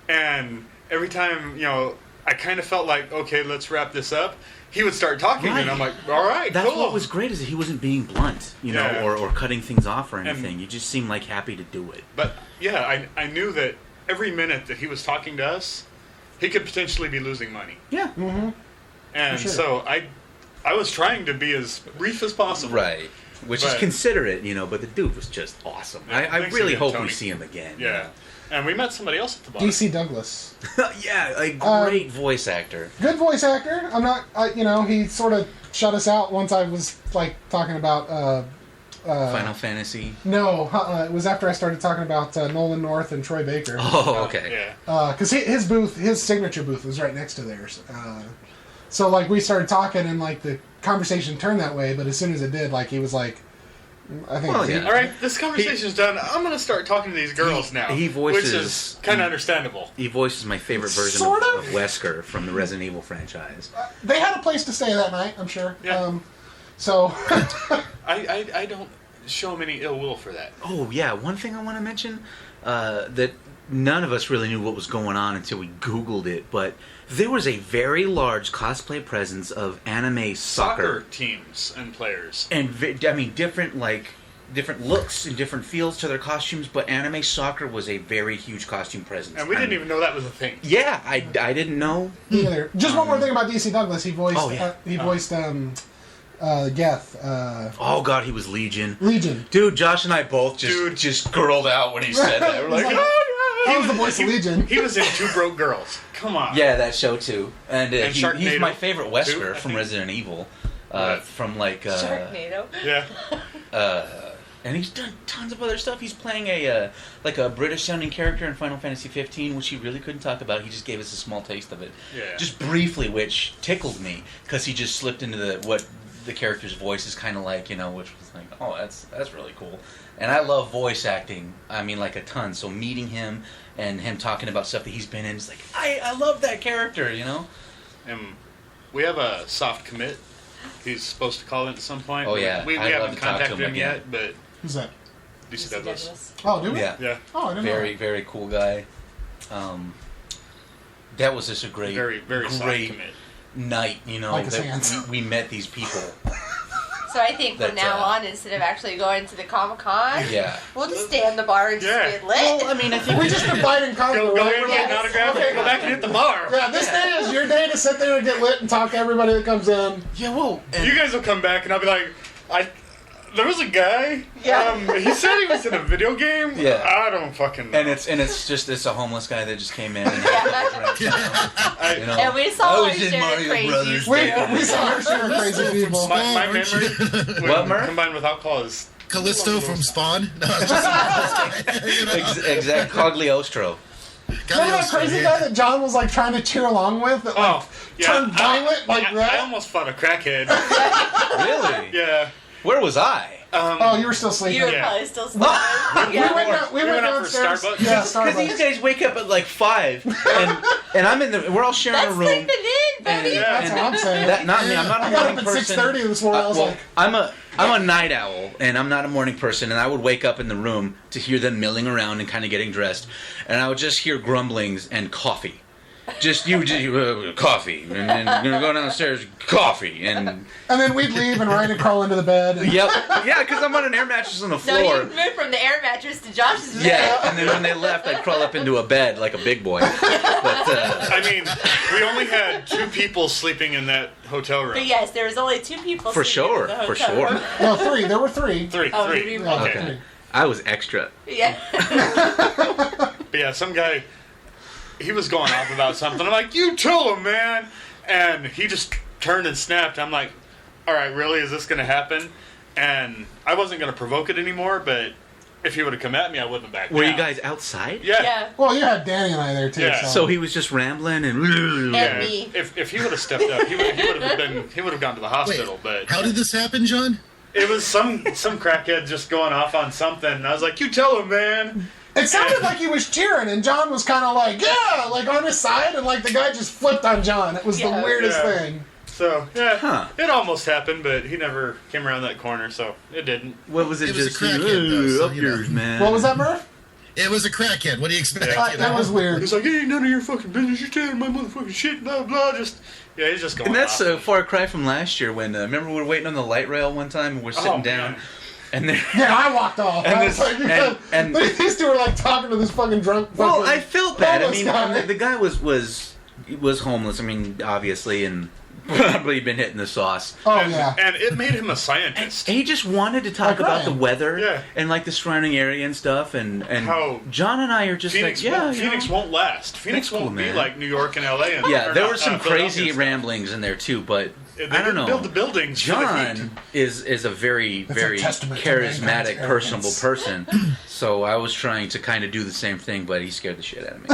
[SPEAKER 4] and every time, you know, I kind of felt like, okay, let's wrap this up. He would start talking,
[SPEAKER 3] Right.
[SPEAKER 4] and I'm like, all right,
[SPEAKER 3] That's
[SPEAKER 4] cool.
[SPEAKER 3] what was great is that he wasn't being blunt, you know,
[SPEAKER 4] Yeah.
[SPEAKER 3] or cutting things off or
[SPEAKER 4] And-
[SPEAKER 3] anything. You just seemed like happy to do it.
[SPEAKER 4] But yeah, I knew that every minute that he was talking to us, he could potentially be losing money,
[SPEAKER 3] Yeah,
[SPEAKER 4] and
[SPEAKER 2] For sure.
[SPEAKER 4] so I was trying to be as brief as possible.
[SPEAKER 3] right. Which is
[SPEAKER 4] But-
[SPEAKER 3] considerate, you know. But the dude was just awesome.
[SPEAKER 4] Yeah,
[SPEAKER 3] I
[SPEAKER 4] thanks
[SPEAKER 3] really
[SPEAKER 4] again,
[SPEAKER 3] hope
[SPEAKER 4] Tony.
[SPEAKER 3] we see him again.
[SPEAKER 4] Yeah, and we met somebody else at the bottom.
[SPEAKER 2] DC Douglas,
[SPEAKER 3] Yeah, a great voice actor.
[SPEAKER 2] good voice actor. I'm not, he sort of shut us out once I was like talking about.
[SPEAKER 3] Final Fantasy.
[SPEAKER 2] No, it was after I started talking about Nolan North and Troy Baker.
[SPEAKER 3] Oh, okay.
[SPEAKER 4] Yeah.
[SPEAKER 2] Because his signature booth was right next to theirs. So like we started talking and like the conversation turned that way, but as soon as it did, like he was like, I think.
[SPEAKER 3] Well, yeah.
[SPEAKER 4] All right, this conversation's done. I'm going to start talking to these girls now.
[SPEAKER 3] he voices-
[SPEAKER 4] which is kind of understandable.
[SPEAKER 3] He voices my favorite version
[SPEAKER 2] Sort
[SPEAKER 3] of
[SPEAKER 2] of.
[SPEAKER 3] Wesker from the Resident Evil franchise.
[SPEAKER 2] They had a place to stay that night, I'm sure.
[SPEAKER 4] Yeah.
[SPEAKER 2] So
[SPEAKER 4] I don't show him any ill will for that.
[SPEAKER 3] Oh, yeah. One thing I want to mention that none of us really knew what was going on until we Googled it, but there was a very large cosplay presence of anime soccer.
[SPEAKER 4] Teams and players.
[SPEAKER 3] And, different looks and different feels to their costumes, but anime soccer was a very huge costume presence.
[SPEAKER 4] And we didn't even know that was a thing.
[SPEAKER 3] Yeah, I didn't know.
[SPEAKER 2] either. Just one more thing about DC Douglas. He voiced.
[SPEAKER 3] Oh, yeah.
[SPEAKER 2] He voiced Geth.
[SPEAKER 3] Oh God, he was Legion.
[SPEAKER 2] Legion.
[SPEAKER 3] Dude, Josh and I both just girled out when he said that. We're like,
[SPEAKER 2] He's like,
[SPEAKER 3] oh yeah.
[SPEAKER 2] He was the voice of Legion.
[SPEAKER 4] He was in Two Broke Girls. Come on.
[SPEAKER 3] Yeah, that show too. And,
[SPEAKER 4] And
[SPEAKER 3] he's
[SPEAKER 4] Sharknado
[SPEAKER 3] my favorite Wesker
[SPEAKER 4] too, I
[SPEAKER 3] from
[SPEAKER 4] think.
[SPEAKER 3] Resident Evil.
[SPEAKER 4] Right.
[SPEAKER 3] From like
[SPEAKER 5] Sharknado.
[SPEAKER 4] Yeah.
[SPEAKER 3] and he's done tons of other stuff. He's playing a British sounding character in Final Fantasy 15, which he really couldn't talk about. He just gave us a small taste of it,
[SPEAKER 4] Yeah.
[SPEAKER 3] just briefly, which tickled me because he just slipped into what the character's voice is kind of like, which was like, oh, that's really cool. And I love voice acting. I mean, like a ton. So meeting him and him talking about stuff that he's been in, it's like I love that character,
[SPEAKER 4] And we have a soft commit. He's supposed to call in at some point.
[SPEAKER 3] Oh, yeah.
[SPEAKER 4] We
[SPEAKER 3] I'd love
[SPEAKER 4] haven't
[SPEAKER 3] to talk to
[SPEAKER 4] contacted
[SPEAKER 3] him
[SPEAKER 4] him
[SPEAKER 3] again.
[SPEAKER 4] yet, but
[SPEAKER 2] Who's that?
[SPEAKER 4] DC Douglas.
[SPEAKER 2] Oh, do we?
[SPEAKER 3] Yeah.
[SPEAKER 4] Yeah.
[SPEAKER 2] Oh, I didn't
[SPEAKER 3] Very,
[SPEAKER 2] know.
[SPEAKER 3] very cool guy. That was just a great,
[SPEAKER 4] Very, very soft
[SPEAKER 3] great
[SPEAKER 4] commit.
[SPEAKER 3] night,
[SPEAKER 2] Like his hands.
[SPEAKER 3] that we met these people.
[SPEAKER 5] So I think from
[SPEAKER 3] That,
[SPEAKER 5] now on, instead of actually going to the Comic-Con,
[SPEAKER 3] Yeah.
[SPEAKER 5] we'll just stay in the bar and just
[SPEAKER 4] Yeah.
[SPEAKER 5] get lit.
[SPEAKER 3] Well, I mean, I think
[SPEAKER 2] We just invite in Cosmo,
[SPEAKER 4] Go
[SPEAKER 2] right?
[SPEAKER 4] in,
[SPEAKER 2] We're
[SPEAKER 4] get
[SPEAKER 2] like,
[SPEAKER 4] an autograph, and go back and hit the bar.
[SPEAKER 2] Yeah, this day is your day to sit there and get lit and talk to everybody that comes in.
[SPEAKER 3] yeah, well, and
[SPEAKER 4] You guys will come back, and I'll be like, there was a guy.
[SPEAKER 5] Yeah.
[SPEAKER 4] He said he was in a video game.
[SPEAKER 3] Yeah.
[SPEAKER 4] I don't fucking know.
[SPEAKER 3] and it's a homeless guy that just came in and had a drink,
[SPEAKER 5] And we saw
[SPEAKER 3] I
[SPEAKER 5] our
[SPEAKER 3] was in
[SPEAKER 5] share of
[SPEAKER 3] Mario
[SPEAKER 5] crazies.
[SPEAKER 3] Brothers.
[SPEAKER 2] We saw our share of crazy people.
[SPEAKER 4] my memory,
[SPEAKER 3] What, Murph?
[SPEAKER 4] combined with alcohol, is
[SPEAKER 6] Callisto from Spawn? No, it's just
[SPEAKER 3] Exact Cogliostro.
[SPEAKER 2] Remember that crazy guy that John was like trying to cheer along with that like turned violent like
[SPEAKER 4] I
[SPEAKER 2] that?
[SPEAKER 4] almost fought a crackhead.
[SPEAKER 3] Really?
[SPEAKER 4] Yeah.
[SPEAKER 3] Where was I?
[SPEAKER 2] Oh, you were still sleeping.
[SPEAKER 5] You were
[SPEAKER 4] Yeah.
[SPEAKER 5] probably still sleeping.
[SPEAKER 2] We went
[SPEAKER 4] out for
[SPEAKER 2] downstairs.
[SPEAKER 4] Starbucks.
[SPEAKER 2] Yeah,
[SPEAKER 3] Because these
[SPEAKER 2] Starbucks.
[SPEAKER 3] guys wake up at like 5, and I'm we're all sharing
[SPEAKER 5] That's
[SPEAKER 3] a room.
[SPEAKER 5] sleeping in, buddy.
[SPEAKER 4] Yeah.
[SPEAKER 2] That's what I'm saying.
[SPEAKER 3] Not me. I'm not a
[SPEAKER 2] I got
[SPEAKER 3] morning
[SPEAKER 2] up at
[SPEAKER 3] person.
[SPEAKER 2] 6:30 this morning. I was
[SPEAKER 3] well,
[SPEAKER 2] like,
[SPEAKER 3] I'm a night owl, and I'm not a morning person. And I would wake up in the room to hear them milling around and kind of getting dressed, and I would just hear grumblings and coffee. Just coffee, and then gonna go downstairs, coffee, and
[SPEAKER 2] and then we'd leave and Ryan would crawl into the bed. And,
[SPEAKER 3] yep, yeah, because I'm on an air mattress on the
[SPEAKER 5] No,
[SPEAKER 3] floor.
[SPEAKER 5] you moved from the air mattress to Josh's bed.
[SPEAKER 3] Yeah, and then when they left, I'd crawl up into a bed like a big boy. But
[SPEAKER 4] I mean, we only had 2 people sleeping in that hotel room.
[SPEAKER 5] But yes, there was only 2 people
[SPEAKER 3] For
[SPEAKER 5] sleeping
[SPEAKER 3] sure,
[SPEAKER 5] in the
[SPEAKER 3] for
[SPEAKER 5] hotel
[SPEAKER 3] sure.
[SPEAKER 5] room.
[SPEAKER 2] No, 3. There were 3.
[SPEAKER 4] Three.
[SPEAKER 5] Oh,
[SPEAKER 4] Three.
[SPEAKER 5] maybe
[SPEAKER 2] Yeah,
[SPEAKER 4] Okay.
[SPEAKER 2] 3.
[SPEAKER 3] I was extra.
[SPEAKER 5] Yeah.
[SPEAKER 4] But yeah, some guy, he was going off about something. I'm like, you tell him, man. And he just turned and snapped. I'm like, all right, really? Is this going to happen? And I wasn't going to provoke it anymore, but if he would have come at me, I wouldn't have backed
[SPEAKER 3] Were
[SPEAKER 4] down.
[SPEAKER 3] you guys outside?
[SPEAKER 4] Yeah.
[SPEAKER 5] Yeah.
[SPEAKER 2] Well, you had Danny and I there too.
[SPEAKER 4] Yeah.
[SPEAKER 3] So he was just rambling and.
[SPEAKER 5] And me.
[SPEAKER 4] If he would have stepped up, he would have gone to the hospital. But
[SPEAKER 6] how did this happen, John?
[SPEAKER 4] it was some crackhead just going off on something. And I was like, you tell him, man.
[SPEAKER 2] It sounded like he was cheering, and John was kind of like, yeah, like on his side, and like the guy just flipped on John. It was the
[SPEAKER 5] Yeah.
[SPEAKER 2] weirdest
[SPEAKER 4] Yeah.
[SPEAKER 2] thing.
[SPEAKER 4] So yeah,
[SPEAKER 3] Huh.
[SPEAKER 4] it almost happened, but he never came around that corner, so it didn't.
[SPEAKER 3] What was it?
[SPEAKER 6] It was a
[SPEAKER 3] just
[SPEAKER 6] crackhead, though, so,
[SPEAKER 3] up
[SPEAKER 6] you know.
[SPEAKER 3] yours, man.
[SPEAKER 2] What was that, Murph?
[SPEAKER 6] It was a crackhead. What do you expect?
[SPEAKER 4] Yeah.
[SPEAKER 6] You
[SPEAKER 2] That
[SPEAKER 6] know?
[SPEAKER 2] was weird.
[SPEAKER 4] He's like, it ain't none of your fucking business. You're tearing my motherfucking shit, blah blah. Just yeah, he's just going.
[SPEAKER 3] And that's
[SPEAKER 4] off.
[SPEAKER 3] a far cry from last year when remember we were waiting on the light rail one time and we're sitting
[SPEAKER 4] Oh,
[SPEAKER 3] down,
[SPEAKER 4] man.
[SPEAKER 3] and there.
[SPEAKER 2] Yeah, I walked off.
[SPEAKER 3] And
[SPEAKER 2] I was
[SPEAKER 3] this-
[SPEAKER 2] like,
[SPEAKER 3] and-
[SPEAKER 2] these two were like talking to this fucking drunk.
[SPEAKER 3] Well,
[SPEAKER 2] fucking
[SPEAKER 3] I felt bad. I
[SPEAKER 2] homeless
[SPEAKER 3] mean,
[SPEAKER 2] guy.
[SPEAKER 3] the guy was homeless. I mean, obviously, and probably been hitting the sauce.
[SPEAKER 2] Oh
[SPEAKER 4] and,
[SPEAKER 2] yeah.
[SPEAKER 4] and it made him a scientist.
[SPEAKER 3] He just wanted to talk
[SPEAKER 2] Like
[SPEAKER 3] about the
[SPEAKER 2] Ryan.
[SPEAKER 3] weather
[SPEAKER 4] Yeah.
[SPEAKER 3] and like the surrounding area and stuff. And
[SPEAKER 4] How
[SPEAKER 3] John and I are just
[SPEAKER 4] Phoenix,
[SPEAKER 3] like, yeah,
[SPEAKER 4] won't,
[SPEAKER 3] you
[SPEAKER 4] Phoenix
[SPEAKER 3] know.
[SPEAKER 4] won't last. Phoenix
[SPEAKER 3] That's cool,
[SPEAKER 4] won't be
[SPEAKER 3] man.
[SPEAKER 4] like New York and LA. And,
[SPEAKER 3] Yeah,
[SPEAKER 4] or
[SPEAKER 3] there
[SPEAKER 4] not,
[SPEAKER 3] were some
[SPEAKER 4] Philadelphia
[SPEAKER 3] crazy
[SPEAKER 4] and
[SPEAKER 3] ramblings in there too, but
[SPEAKER 4] stuff.
[SPEAKER 3] I
[SPEAKER 4] They
[SPEAKER 3] don't
[SPEAKER 4] didn't
[SPEAKER 3] know.
[SPEAKER 4] build the buildings. for the heat.
[SPEAKER 3] John is a very,
[SPEAKER 2] That's a
[SPEAKER 3] very
[SPEAKER 2] testament to
[SPEAKER 3] charismatic,
[SPEAKER 2] mankind's
[SPEAKER 3] personable
[SPEAKER 2] arrogance.
[SPEAKER 3] person. So I was trying to kind of do the same thing, but he scared the shit out of me.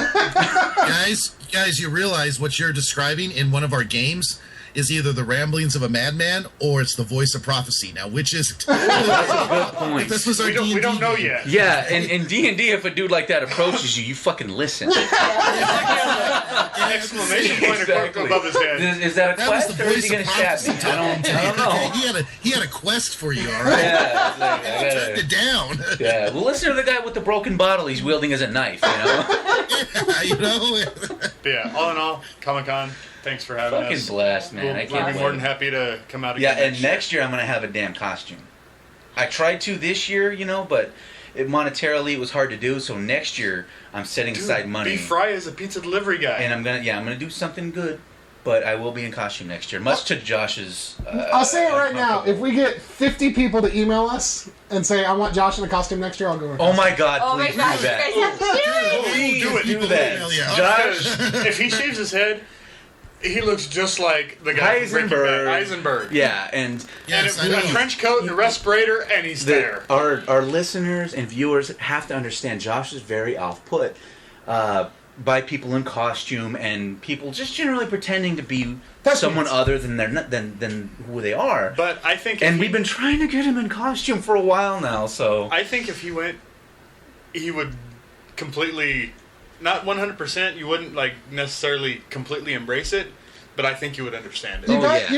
[SPEAKER 6] Guys, you realize what you're describing in one of our games is either the ramblings of a madman or it's the voice of prophecy. Now, which is it?
[SPEAKER 3] Good point.
[SPEAKER 6] If this was our
[SPEAKER 4] We
[SPEAKER 6] D&D
[SPEAKER 4] don't know
[SPEAKER 6] game,
[SPEAKER 4] yet.
[SPEAKER 3] Yeah, and in D&D, if a dude like that approaches you, you fucking listen.
[SPEAKER 4] Exclamation point
[SPEAKER 3] Exactly.
[SPEAKER 4] above his head.
[SPEAKER 3] Is that a
[SPEAKER 6] That was
[SPEAKER 3] quest,
[SPEAKER 6] the
[SPEAKER 3] or is
[SPEAKER 6] voice
[SPEAKER 3] he
[SPEAKER 6] of
[SPEAKER 3] gonna stab
[SPEAKER 6] prophecy
[SPEAKER 3] me?
[SPEAKER 6] talking to
[SPEAKER 3] I
[SPEAKER 6] you.
[SPEAKER 3] don't know.
[SPEAKER 6] He had a quest for you, all right?
[SPEAKER 3] Yeah, it's like, I
[SPEAKER 6] Tracked
[SPEAKER 3] gotta,
[SPEAKER 6] it down.
[SPEAKER 3] yeah. Well, listen to the guy with the broken bottle he's wielding as a knife, you know?
[SPEAKER 6] You know?
[SPEAKER 4] But yeah, all in all, Comic-Con, thanks for having
[SPEAKER 3] Fucking
[SPEAKER 4] us.
[SPEAKER 3] blast, man. I
[SPEAKER 4] We'll
[SPEAKER 3] can't
[SPEAKER 4] be more than
[SPEAKER 3] wait.
[SPEAKER 4] happy to come out
[SPEAKER 3] Yeah,
[SPEAKER 4] again.
[SPEAKER 3] and next year I'm gonna have a damn costume. I tried to this year, you know, but monetarily it was hard to do. So next year I'm setting aside money,
[SPEAKER 4] Beef Fry is a pizza delivery guy.
[SPEAKER 3] and I'm gonna do something good. but I will be in costume next year, much to Josh's.
[SPEAKER 2] I'll say it right now. If we get 50 people to email us and say, I want Josh in a costume next year, I'll go in a
[SPEAKER 3] Oh
[SPEAKER 2] costume.
[SPEAKER 3] my God!
[SPEAKER 5] Oh my
[SPEAKER 3] Please
[SPEAKER 5] gosh,
[SPEAKER 3] do
[SPEAKER 5] you
[SPEAKER 3] that.
[SPEAKER 5] guys have to do it!
[SPEAKER 3] Please
[SPEAKER 4] Do it.
[SPEAKER 3] do that,
[SPEAKER 6] Hell yeah.
[SPEAKER 3] Josh.
[SPEAKER 4] Because if he shaves his head, he looks just like the guy from Breaking Bad. Heisenberg.
[SPEAKER 3] Yeah, and
[SPEAKER 6] Yes, I
[SPEAKER 4] And a
[SPEAKER 6] know.
[SPEAKER 4] trench coat and a respirator, and he's there.
[SPEAKER 3] our listeners and viewers have to understand Josh is very off-put by people in costume and people just generally pretending to be someone other than than who they are.
[SPEAKER 4] But I think,
[SPEAKER 3] And we've been trying to get him in costume for a while now, so
[SPEAKER 4] I think if he went, he would completely, not 100%. You wouldn't like necessarily completely embrace it, but I think you would understand it.
[SPEAKER 3] Oh, yeah,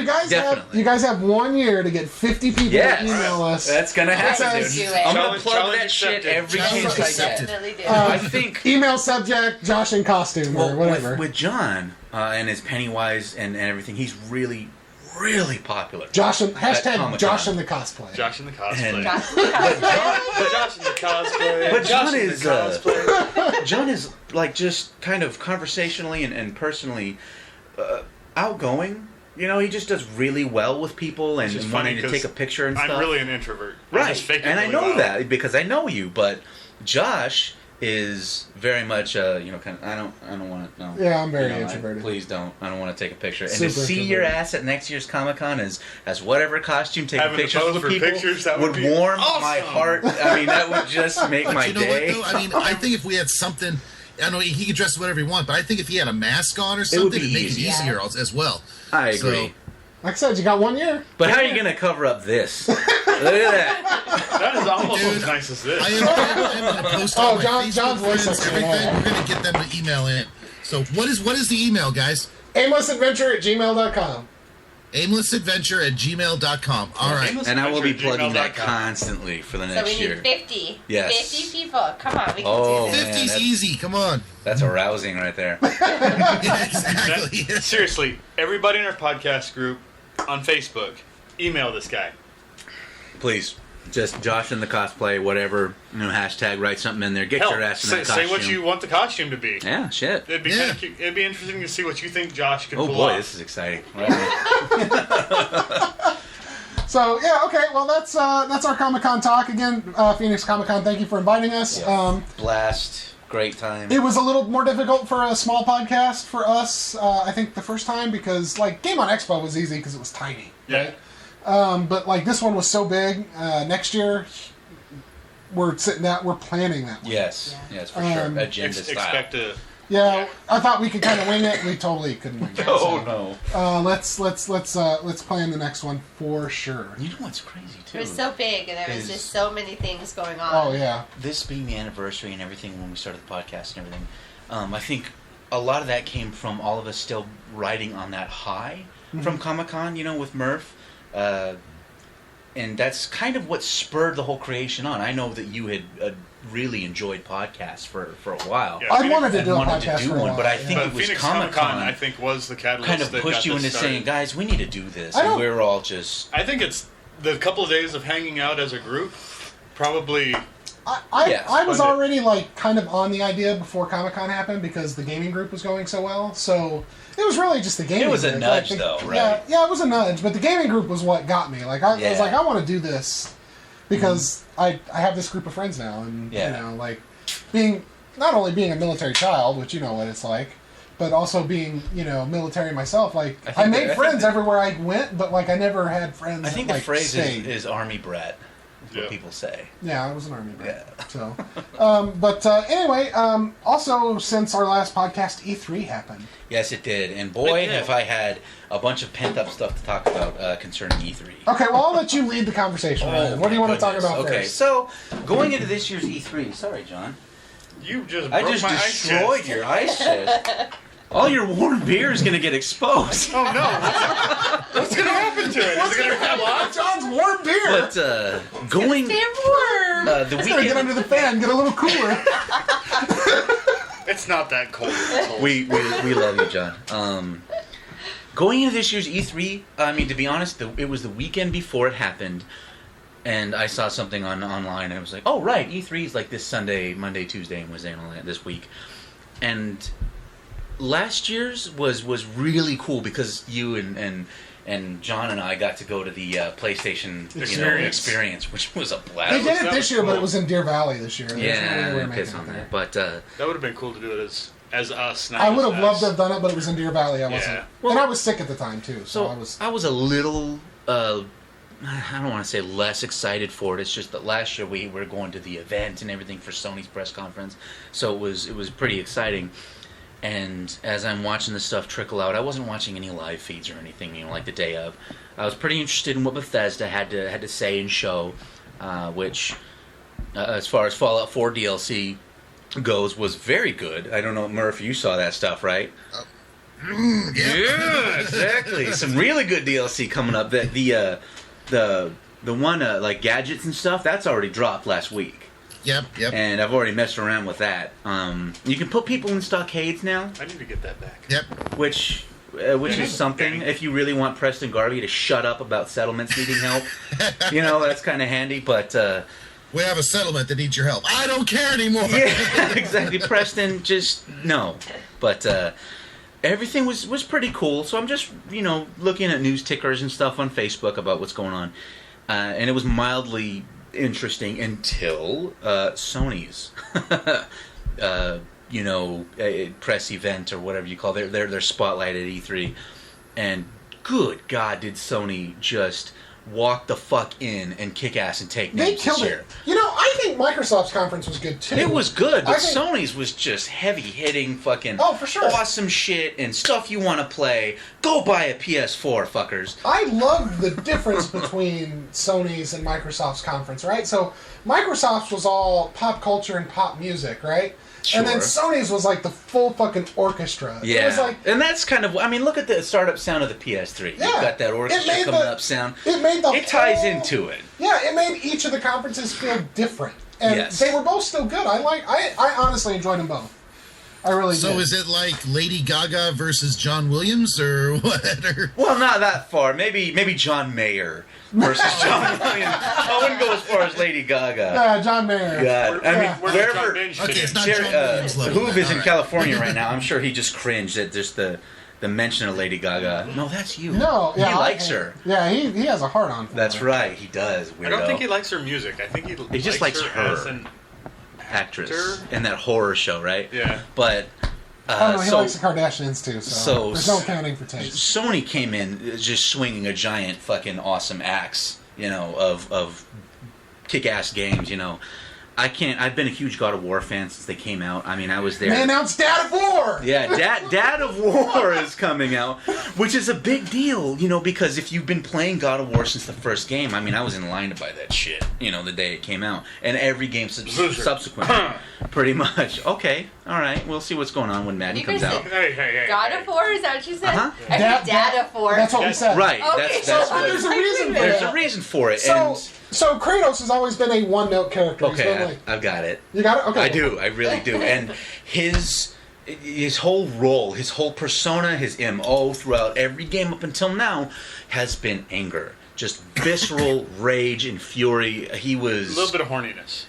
[SPEAKER 2] You guys have 1 year to get 50 people
[SPEAKER 3] Yes.
[SPEAKER 2] to email us.
[SPEAKER 3] that's gonna happen,
[SPEAKER 2] Let's
[SPEAKER 3] dude.
[SPEAKER 5] do it.
[SPEAKER 3] I'm gonna
[SPEAKER 4] Challenge-
[SPEAKER 3] plug
[SPEAKER 4] challenge
[SPEAKER 3] that shit
[SPEAKER 4] accepted.
[SPEAKER 3] every
[SPEAKER 6] Challenge
[SPEAKER 3] chance I
[SPEAKER 6] accepted.
[SPEAKER 3] get.
[SPEAKER 5] Definitely do.
[SPEAKER 3] I think
[SPEAKER 2] Email subject, Josh in costume, or whatever.
[SPEAKER 3] with John and his Pennywise and everything, he's really popular.
[SPEAKER 2] Josh in, hashtag
[SPEAKER 3] Comic-Con.
[SPEAKER 2] Josh in the cosplay.
[SPEAKER 4] Josh in the cosplay.
[SPEAKER 3] And-
[SPEAKER 5] Josh, Josh,
[SPEAKER 4] Josh in the cosplay.
[SPEAKER 3] But John
[SPEAKER 4] Josh in
[SPEAKER 3] is,
[SPEAKER 4] the cosplay.
[SPEAKER 3] John is like just kind of conversationally and personally outgoing. You know, he just does really well with people and
[SPEAKER 4] Which is
[SPEAKER 3] wanting
[SPEAKER 4] funny
[SPEAKER 3] to take a picture and
[SPEAKER 4] I'm
[SPEAKER 3] stuff.
[SPEAKER 4] really an introvert. I
[SPEAKER 3] right,
[SPEAKER 4] just fake it
[SPEAKER 3] and I
[SPEAKER 4] really
[SPEAKER 3] know
[SPEAKER 4] well.
[SPEAKER 3] that because I know you. But Josh is very much, kind of. I don't want to. No.
[SPEAKER 2] Yeah, I'm very introverted.
[SPEAKER 3] Please don't. I don't want to take a picture. And
[SPEAKER 2] Super
[SPEAKER 3] to see your
[SPEAKER 2] introverted.
[SPEAKER 3] ass at next year's Comic-Con as whatever costume taking
[SPEAKER 4] Having to
[SPEAKER 3] pictures
[SPEAKER 4] pose
[SPEAKER 3] with
[SPEAKER 4] for
[SPEAKER 3] people
[SPEAKER 4] pictures, that
[SPEAKER 3] would
[SPEAKER 4] would be
[SPEAKER 3] warm
[SPEAKER 4] awesome.
[SPEAKER 3] my heart. I mean, that would just make
[SPEAKER 6] But
[SPEAKER 3] my
[SPEAKER 6] you know
[SPEAKER 3] day.
[SPEAKER 6] what, though? I mean, I think if we had something, I know he could dress whatever he wants, but I think if he had a mask on or
[SPEAKER 3] would
[SPEAKER 6] something,
[SPEAKER 3] be
[SPEAKER 6] it'd make it
[SPEAKER 3] easy.
[SPEAKER 6] easier as well.
[SPEAKER 3] I
[SPEAKER 6] So-
[SPEAKER 3] agree.
[SPEAKER 2] Like I said, you got 1 year.
[SPEAKER 3] But how are you going to cover up this? Look at that.
[SPEAKER 4] That is almost
[SPEAKER 6] Dude,
[SPEAKER 4] as nice as this.
[SPEAKER 6] I am going to post all my
[SPEAKER 2] John's
[SPEAKER 6] Facebook
[SPEAKER 2] voice
[SPEAKER 6] friends,
[SPEAKER 2] is
[SPEAKER 6] everything.
[SPEAKER 2] coming out.
[SPEAKER 6] We're going to get them to email in. So what is the email, guys?
[SPEAKER 2] aimlessadventure@gmail.com.
[SPEAKER 6] aimlessadventure@gmail.com. All right.
[SPEAKER 3] And I will be plugging that
[SPEAKER 4] gmail.com.
[SPEAKER 3] constantly for the
[SPEAKER 5] So
[SPEAKER 3] next
[SPEAKER 5] we need
[SPEAKER 3] year.
[SPEAKER 5] 50.
[SPEAKER 3] Yes.
[SPEAKER 5] 50 people. Come on, we can
[SPEAKER 3] Oh,
[SPEAKER 5] do this.
[SPEAKER 3] man.
[SPEAKER 6] 50's
[SPEAKER 3] that's-
[SPEAKER 6] easy. Come on.
[SPEAKER 3] That's arousing right there.
[SPEAKER 6] Yeah, exactly.
[SPEAKER 4] Seriously, everybody in our podcast group on Facebook, email this guy.
[SPEAKER 3] Please. Just Josh in the cosplay, whatever, hashtag, write something in there. Get
[SPEAKER 4] Hell,
[SPEAKER 3] your ass in
[SPEAKER 4] say,
[SPEAKER 3] that costume.
[SPEAKER 4] say what you want the costume to be.
[SPEAKER 3] Yeah, shit.
[SPEAKER 4] It'd be
[SPEAKER 6] Yeah.
[SPEAKER 4] kind of cute. It'd be interesting to see what you think Josh could
[SPEAKER 3] Oh
[SPEAKER 4] pull
[SPEAKER 3] boy,
[SPEAKER 4] off.
[SPEAKER 3] this is exciting.
[SPEAKER 2] So yeah, okay. Well, that's our Comic-Con talk again. Phoenix Comic-Con, thank you for inviting us.
[SPEAKER 3] Blast. Great time.
[SPEAKER 2] It was a little more difficult for a small podcast for us. I think the first time because like Game on Expo was easy because it was tiny,
[SPEAKER 4] Yeah.
[SPEAKER 2] right? But like this one was so big. Next year, we're planning that one.
[SPEAKER 3] Yes, for sure. Agenda style.
[SPEAKER 4] Expect a.
[SPEAKER 2] Yeah, I thought we could kind of wing it. We totally couldn't wing it.
[SPEAKER 3] Oh
[SPEAKER 2] So,
[SPEAKER 3] no.
[SPEAKER 2] let's plan the next one for sure.
[SPEAKER 3] You know what's crazy too?
[SPEAKER 5] It was so big, and there was
[SPEAKER 3] Is-
[SPEAKER 5] just so many things going on.
[SPEAKER 2] Oh yeah.
[SPEAKER 3] This being the anniversary and everything when we started the podcast and everything, I think a lot of that came from all of us still riding on that high from Comic-Con, with Murph. And that's kind of what spurred the whole creation on. I know that you had really enjoyed podcasts for a while.
[SPEAKER 4] Yeah.
[SPEAKER 2] I wanted to
[SPEAKER 3] And
[SPEAKER 2] do a
[SPEAKER 3] wanted to
[SPEAKER 2] podcast
[SPEAKER 3] do
[SPEAKER 2] for a
[SPEAKER 3] one,
[SPEAKER 2] while.
[SPEAKER 3] but I think
[SPEAKER 4] But
[SPEAKER 3] it was
[SPEAKER 4] Phoenix
[SPEAKER 3] Comic-Con
[SPEAKER 4] Comic-Con, I think, was the catalyst
[SPEAKER 3] kind of
[SPEAKER 4] that
[SPEAKER 3] pushed
[SPEAKER 4] got
[SPEAKER 3] you
[SPEAKER 4] this
[SPEAKER 3] into
[SPEAKER 4] started.
[SPEAKER 3] saying, guys, we need to do this.
[SPEAKER 2] I
[SPEAKER 3] And
[SPEAKER 2] don't-
[SPEAKER 3] we were all just...
[SPEAKER 4] I think it's the couple of days of hanging out as a group, probably.
[SPEAKER 3] Yes,
[SPEAKER 2] I was
[SPEAKER 4] but it-
[SPEAKER 2] already like kind of on the idea before Comic-Con happened because the gaming group was going so well. So it was really just the gaming.
[SPEAKER 3] It was a
[SPEAKER 2] group.
[SPEAKER 3] nudge,
[SPEAKER 2] Like,
[SPEAKER 3] though, right?
[SPEAKER 2] Yeah, it was a nudge, but the gaming group was what got me. Like I
[SPEAKER 3] Yeah.
[SPEAKER 2] was like, I want to do this because I have this group of friends now, and
[SPEAKER 3] Yeah.
[SPEAKER 2] like not only being a military child, which you know what it's like. But also being, military myself, like
[SPEAKER 3] I think
[SPEAKER 2] I made
[SPEAKER 3] that-
[SPEAKER 2] friends everywhere I went, but like I never had friends.
[SPEAKER 3] I think
[SPEAKER 2] that,
[SPEAKER 3] the
[SPEAKER 2] like,
[SPEAKER 3] phrase
[SPEAKER 2] stayed.
[SPEAKER 3] is Army brat. Is what
[SPEAKER 4] Yeah.
[SPEAKER 3] people say.
[SPEAKER 2] Yeah, I was an army brat.
[SPEAKER 3] Yeah.
[SPEAKER 2] So, anyway, also since our last podcast, E3 happened.
[SPEAKER 3] Yes, it did. And boy,
[SPEAKER 4] It did.
[SPEAKER 3] have I had a bunch of pent-up stuff to talk about concerning E3.
[SPEAKER 2] Okay, well I'll let you lead the conversation. Ryan. What do you want to talk about
[SPEAKER 3] Okay,
[SPEAKER 2] first?
[SPEAKER 3] so going into this year's E3, sorry, John.
[SPEAKER 4] You just
[SPEAKER 3] I
[SPEAKER 4] broke
[SPEAKER 3] just
[SPEAKER 4] my ice
[SPEAKER 3] destroyed
[SPEAKER 4] chest.
[SPEAKER 3] your ice chest. All your warm beer is going to get exposed.
[SPEAKER 4] Oh no! What's gonna happen to it? Is it gonna come off?
[SPEAKER 2] John's warm beer.
[SPEAKER 3] But going
[SPEAKER 5] Stay warm.
[SPEAKER 3] the
[SPEAKER 2] It's gonna get
[SPEAKER 3] weekend,
[SPEAKER 2] under the fan, get a little cooler.
[SPEAKER 4] It's not that cold.
[SPEAKER 3] we love you, John. Going into this year's E3, I mean, to be honest, it was the weekend before it happened, and I saw something online, and I was like, oh, right, E3 is like this Sunday, Monday, Tuesday, and Wednesday, and all that this week. And last year's was really cool because you and John and I got to go to the PlayStation experience, which was a blast.
[SPEAKER 2] They did it
[SPEAKER 4] That
[SPEAKER 2] this
[SPEAKER 4] was
[SPEAKER 2] year, but
[SPEAKER 4] cool.
[SPEAKER 2] it was in Deer Valley this year. There's no way
[SPEAKER 3] Yeah,
[SPEAKER 2] we're
[SPEAKER 3] I
[SPEAKER 2] making
[SPEAKER 3] piss
[SPEAKER 2] it
[SPEAKER 3] on
[SPEAKER 2] there.
[SPEAKER 3] that. But
[SPEAKER 4] That would have been cool to do it as us. Not
[SPEAKER 2] I would
[SPEAKER 4] just
[SPEAKER 2] have loved
[SPEAKER 4] us.
[SPEAKER 2] to have done it, but it was in Deer Valley. I wasn't.
[SPEAKER 4] Yeah.
[SPEAKER 3] Well-
[SPEAKER 2] and I was sick at the time, too. So
[SPEAKER 3] I was a little, I don't want to say less excited for it. It's just that last year we were going to the event and everything for Sony's press conference, so it was pretty exciting. And as I'm watching this stuff trickle out, I wasn't watching any live feeds or anything, like the day of. I was pretty interested in what Bethesda had to say and show, which, as far as Fallout 4 DLC goes, was very good. I don't know, Murph, you saw that stuff, right? Yeah, exactly. Some really good DLC coming up. The one like gadgets and stuff, that's already dropped last week.
[SPEAKER 6] Yep.
[SPEAKER 3] And I've already messed around with that. You can put people in stockades now,
[SPEAKER 4] I need to get that back.
[SPEAKER 6] Yep.
[SPEAKER 3] which is something. If you really want Preston Garvey to shut up about settlements needing help, that's kind of handy. But
[SPEAKER 6] We have a settlement that needs your help. I don't care anymore.
[SPEAKER 3] yeah, exactly. Preston, just no. But everything was pretty cool. So I'm just looking at news tickers and stuff on Facebook about what's going on, and it was mildly interesting until Sony's press event or whatever you call their spotlight at E3, and good God, did Sony just walk the fuck in and kick ass and take
[SPEAKER 2] They
[SPEAKER 3] names
[SPEAKER 2] killed
[SPEAKER 3] this year.
[SPEAKER 2] it. I think Microsoft's conference was good, too.
[SPEAKER 3] It was good, but
[SPEAKER 2] I think-
[SPEAKER 3] Sony's was just heavy-hitting fucking
[SPEAKER 2] Oh, for sure.
[SPEAKER 3] awesome shit and stuff you want to play. Go buy a PS4, fuckers.
[SPEAKER 2] I love the difference between Sony's and Microsoft's conference, right? So Microsoft's was all pop culture and pop music, right? And then
[SPEAKER 3] Sure.
[SPEAKER 2] Sony's was like the full fucking orchestra.
[SPEAKER 3] Yeah,
[SPEAKER 2] It was like,
[SPEAKER 3] and that's kind of, look at the startup sound of the PS3.
[SPEAKER 2] Yeah.
[SPEAKER 3] You've got that
[SPEAKER 2] It
[SPEAKER 3] orchestra
[SPEAKER 2] made
[SPEAKER 3] coming
[SPEAKER 2] the-
[SPEAKER 3] up sound.
[SPEAKER 2] it
[SPEAKER 3] ties
[SPEAKER 2] whole-
[SPEAKER 3] into it.
[SPEAKER 2] Yeah, it made each of the conferences feel different. And
[SPEAKER 3] Yes.
[SPEAKER 2] they were both still good. I honestly enjoyed them both. I really
[SPEAKER 6] So
[SPEAKER 2] did.
[SPEAKER 6] is it like Lady Gaga versus John Williams or what? Or...
[SPEAKER 3] Well, not that far. Maybe John Mayer versus John Williams. I wouldn't go as far as Lady Gaga.
[SPEAKER 2] Yeah, John Mayer.
[SPEAKER 3] God, I mean,
[SPEAKER 4] Where does John
[SPEAKER 3] wherever
[SPEAKER 4] Binge fit
[SPEAKER 6] Okay,
[SPEAKER 4] in?
[SPEAKER 6] it's not
[SPEAKER 3] Jerry,
[SPEAKER 6] John Williams level.
[SPEAKER 3] Hoove
[SPEAKER 6] then.
[SPEAKER 3] is in
[SPEAKER 6] All right.
[SPEAKER 3] California right now. I'm sure he just cringed at just the mention of Lady Gaga. No, that's you.
[SPEAKER 2] No, yeah.
[SPEAKER 3] He likes her.
[SPEAKER 2] Yeah, he has a heart on for
[SPEAKER 3] That's
[SPEAKER 2] her.
[SPEAKER 3] right. He does. Weirdo.
[SPEAKER 4] I don't think he likes her music. I think he
[SPEAKER 3] just likes her.
[SPEAKER 4] as an
[SPEAKER 3] actress
[SPEAKER 4] actor.
[SPEAKER 3] in that horror show, right?
[SPEAKER 4] Yeah.
[SPEAKER 3] But
[SPEAKER 2] Oh, no, he
[SPEAKER 3] so
[SPEAKER 2] likes the Kardashians too, so there's no accounting for taste.
[SPEAKER 3] Sony came in just swinging a giant fucking awesome axe, of kick-ass games. I've been a huge God of War fan since they came out. I mean, I was there.
[SPEAKER 2] They announced Dad of War!
[SPEAKER 3] Yeah, Dad of War is coming out, which is a big deal, because if you've been playing God of War since the first game, I was in line to buy that shit, the day it came out, and every game subsequent, pretty much. Okay, all right, we'll see what's going on when Madden
[SPEAKER 5] You
[SPEAKER 3] comes
[SPEAKER 5] guys
[SPEAKER 3] out.
[SPEAKER 4] Hey.
[SPEAKER 5] God of War, is that what you said?
[SPEAKER 3] Uh-huh.
[SPEAKER 5] I heard Dad of War.
[SPEAKER 2] That's what we said.
[SPEAKER 3] Right,
[SPEAKER 5] Okay,
[SPEAKER 3] that's
[SPEAKER 5] so
[SPEAKER 3] what.
[SPEAKER 2] there's a reason for
[SPEAKER 3] There's
[SPEAKER 2] that.
[SPEAKER 3] a reason for it,
[SPEAKER 2] So Kratos has always been a one-note character. He's been
[SPEAKER 3] okay,
[SPEAKER 2] like,
[SPEAKER 3] I've got it.
[SPEAKER 2] you got it? Okay.
[SPEAKER 3] I do. I really do. And his whole role, his whole persona, his MO throughout every game up until now has been anger. Just visceral rage and fury. He was
[SPEAKER 4] A little bit of horniness.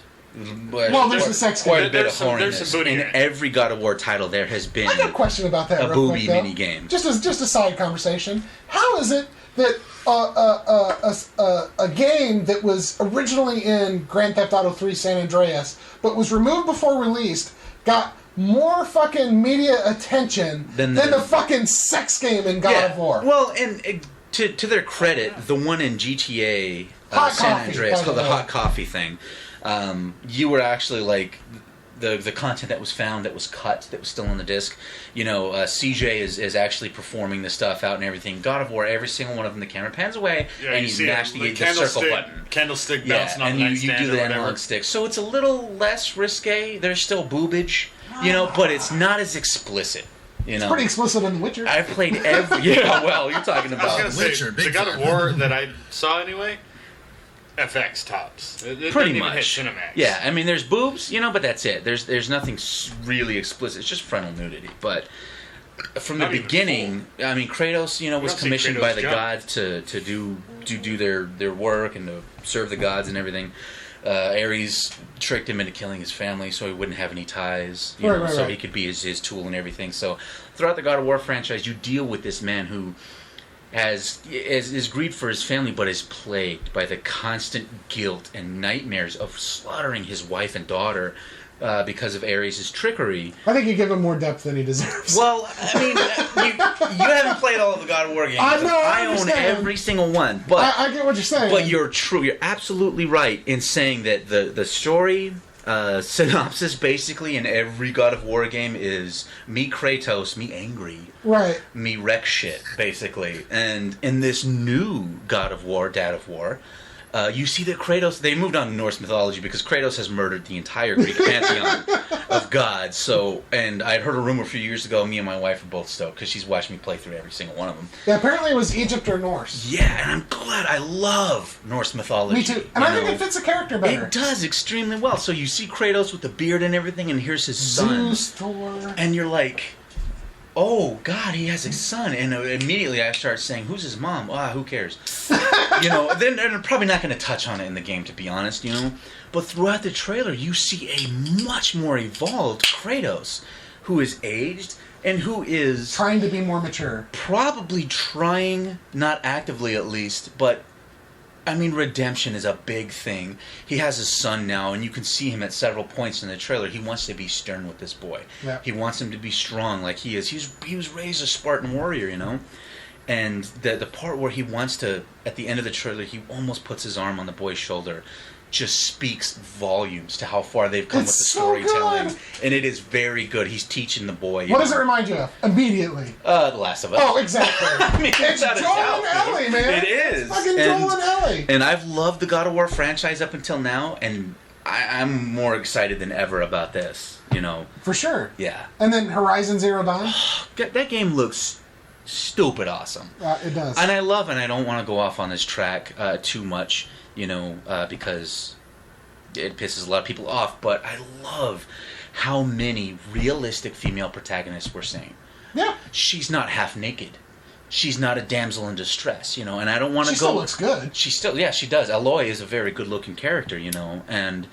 [SPEAKER 2] Well, there's the sex
[SPEAKER 3] quite
[SPEAKER 2] game.
[SPEAKER 3] a bit of
[SPEAKER 4] There's some
[SPEAKER 3] horniness.
[SPEAKER 4] booty
[SPEAKER 3] In
[SPEAKER 4] in it.
[SPEAKER 3] every God of War title, there has been
[SPEAKER 2] I got a question about that.
[SPEAKER 3] a
[SPEAKER 2] real
[SPEAKER 3] booby
[SPEAKER 2] quick, though.
[SPEAKER 3] mini game.
[SPEAKER 2] Just a side conversation. How is it that a game that was originally in Grand Theft Auto 3 San Andreas, but was removed before released, got more fucking media attention than the fucking sex game in God of War?
[SPEAKER 3] Well, and to their credit, the one in GTA
[SPEAKER 2] Hot
[SPEAKER 3] San
[SPEAKER 2] coffee,
[SPEAKER 3] Andreas
[SPEAKER 2] by
[SPEAKER 3] called
[SPEAKER 2] the
[SPEAKER 3] the
[SPEAKER 2] way.
[SPEAKER 3] hot coffee thing, you were actually like the content that was found that was cut that was still on the disc. CJ is actually performing the stuff out and everything. God of War, every single one of them, the camera pans away and
[SPEAKER 4] you
[SPEAKER 3] you
[SPEAKER 4] see
[SPEAKER 3] mash
[SPEAKER 4] it,
[SPEAKER 3] the circle button.
[SPEAKER 4] Candlestick
[SPEAKER 3] Yeah,
[SPEAKER 4] bouncing on
[SPEAKER 3] and
[SPEAKER 4] the
[SPEAKER 3] you
[SPEAKER 4] nightstand
[SPEAKER 3] do
[SPEAKER 4] or
[SPEAKER 3] the
[SPEAKER 4] whatever.
[SPEAKER 3] analog stick. So it's a little less risque. There's still boobage, but it's not as explicit.
[SPEAKER 2] It's pretty explicit in The Witcher.
[SPEAKER 3] I've played every. Yeah, well, you're talking
[SPEAKER 4] I was
[SPEAKER 3] about
[SPEAKER 4] gonna say,
[SPEAKER 6] Witcher,
[SPEAKER 4] the
[SPEAKER 6] big
[SPEAKER 4] God of
[SPEAKER 6] fan.
[SPEAKER 4] War that I saw anyway, FX tops. It
[SPEAKER 3] pretty
[SPEAKER 4] doesn't even hit
[SPEAKER 3] much.
[SPEAKER 4] Cinemax.
[SPEAKER 3] Yeah, I mean, there's boobs, but that's it. There's nothing really explicit. It's just frontal nudity. But from the
[SPEAKER 4] Not even
[SPEAKER 3] beginning, I mean, Kratos, was
[SPEAKER 4] don't see
[SPEAKER 3] commissioned
[SPEAKER 4] Kratos
[SPEAKER 3] by the
[SPEAKER 4] jump.
[SPEAKER 3] gods to do their work and to serve the gods and everything. Ares tricked him into killing his family so he wouldn't have any ties, so he could be his tool and everything. So throughout the God of War franchise, you deal with this man who is grieved for his family, but is plagued by the constant guilt and nightmares of slaughtering his wife and daughter because of Ares' trickery.
[SPEAKER 2] I think you give him more depth than he deserves.
[SPEAKER 3] Well, I mean, you haven't played all of the God of War games.
[SPEAKER 2] I
[SPEAKER 3] own every single one. But
[SPEAKER 2] I get what you're saying.
[SPEAKER 3] But you're absolutely right in saying that the story synopsis basically in every God of War game is me Kratos, me angry.
[SPEAKER 2] Right.
[SPEAKER 3] Me wreck shit, basically. And in this new God of War, Dad of War, you see that Kratos, they moved on to Norse mythology because Kratos has murdered the entire Greek pantheon of gods. So, and I'd heard a rumor a few years ago, me and my wife were both stoked because she's watched me play through every single one of them.
[SPEAKER 2] Yeah, apparently it was Egypt or Norse.
[SPEAKER 3] Yeah, and I'm glad. I love Norse mythology.
[SPEAKER 2] Me too. And I think it fits the character better.
[SPEAKER 3] It does extremely well. So you see Kratos with the beard and everything, and here's his son.
[SPEAKER 2] Zeus, Thor.
[SPEAKER 3] And you're like, oh, God, he has a son. And immediately I start saying, who's his mom? Who cares? Then they're probably not going to touch on it in the game, to be honest, But throughout the trailer, you see a much more evolved Kratos, who is aged and who is
[SPEAKER 2] trying to be more mature.
[SPEAKER 3] Probably trying, not actively at least, but I mean, redemption is a big thing. He has a son now, and you can see him at several points in the trailer. He wants to be stern with this boy.
[SPEAKER 2] Yeah.
[SPEAKER 3] He wants him to be strong like he is. He was raised a Spartan warrior, And the part where he wants to, at the end of the trailer, he almost puts his arm on the boy's shoulder, just speaks volumes to how far they've come with the storytelling.
[SPEAKER 2] So
[SPEAKER 3] and it is very good. He's teaching the boy.
[SPEAKER 2] What does it remind you of? Immediately.
[SPEAKER 3] The Last of Us.
[SPEAKER 2] Oh, exactly.
[SPEAKER 3] I mean,
[SPEAKER 2] it's Joel and Ellie, man.
[SPEAKER 3] It is.
[SPEAKER 2] It's fucking Joel and Ellie.
[SPEAKER 3] And I've loved the God of War franchise up until now, and I'm more excited than ever about this,
[SPEAKER 2] For sure.
[SPEAKER 3] Yeah.
[SPEAKER 2] And then Horizon Zero Dawn?
[SPEAKER 3] That game looks stupid awesome.
[SPEAKER 2] It does.
[SPEAKER 3] And I don't want to go off on this track too much, because it pisses a lot of people off, but I love how many realistic female protagonists we're seeing.
[SPEAKER 2] Yeah.
[SPEAKER 3] She's not half naked. She's not a damsel in distress, and I don't want to go...
[SPEAKER 2] She still looks good.
[SPEAKER 3] She does. Aloy is a very good-looking character, and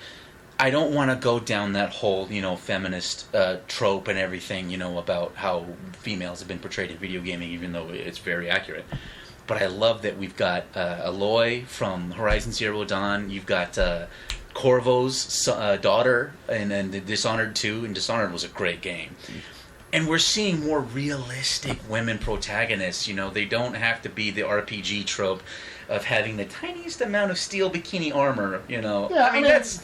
[SPEAKER 3] I don't want to go down that whole, feminist trope and everything, about how females have been portrayed in video gaming, even though it's very accurate. But I love that we've got Aloy from Horizon Zero Dawn. You've got Corvo's daughter, and Dishonored 2, and Dishonored was a great game. And we're seeing more realistic women protagonists. They don't have to be the RPG trope of having the tiniest amount of steel bikini armor.
[SPEAKER 2] Yeah, I mean that's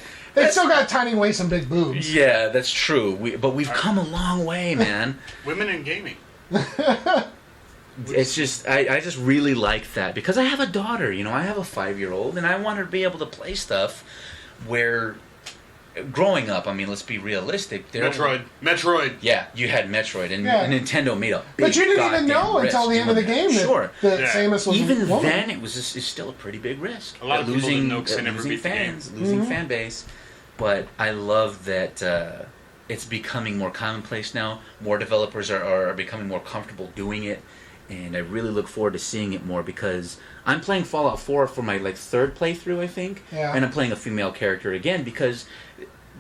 [SPEAKER 2] still got a tiny waist and big boobs.
[SPEAKER 3] Yeah, that's true. But we've come a long way, man.
[SPEAKER 4] Women in gaming.
[SPEAKER 3] It's just I just really like that because I have a daughter. I have a 5-year-old, and I want her to be able to play stuff where. Growing up, I mean, let's be realistic.
[SPEAKER 4] Metroid.
[SPEAKER 3] Yeah, you had Metroid, and Nintendo made a big
[SPEAKER 2] but you didn't even know
[SPEAKER 3] risk
[SPEAKER 2] until the end of the game that Samus was
[SPEAKER 3] even
[SPEAKER 2] a woman.
[SPEAKER 3] then, it's still a pretty big risk.
[SPEAKER 4] A lot of people didn't know because they never
[SPEAKER 3] losing
[SPEAKER 4] beat
[SPEAKER 3] fans,
[SPEAKER 4] the game.
[SPEAKER 3] losing fan base. But I love that it's becoming more commonplace now. More developers are becoming more comfortable doing it, and I really look forward to seeing it more because I'm playing Fallout 4 for my third playthrough, I think, and I'm playing a female character again because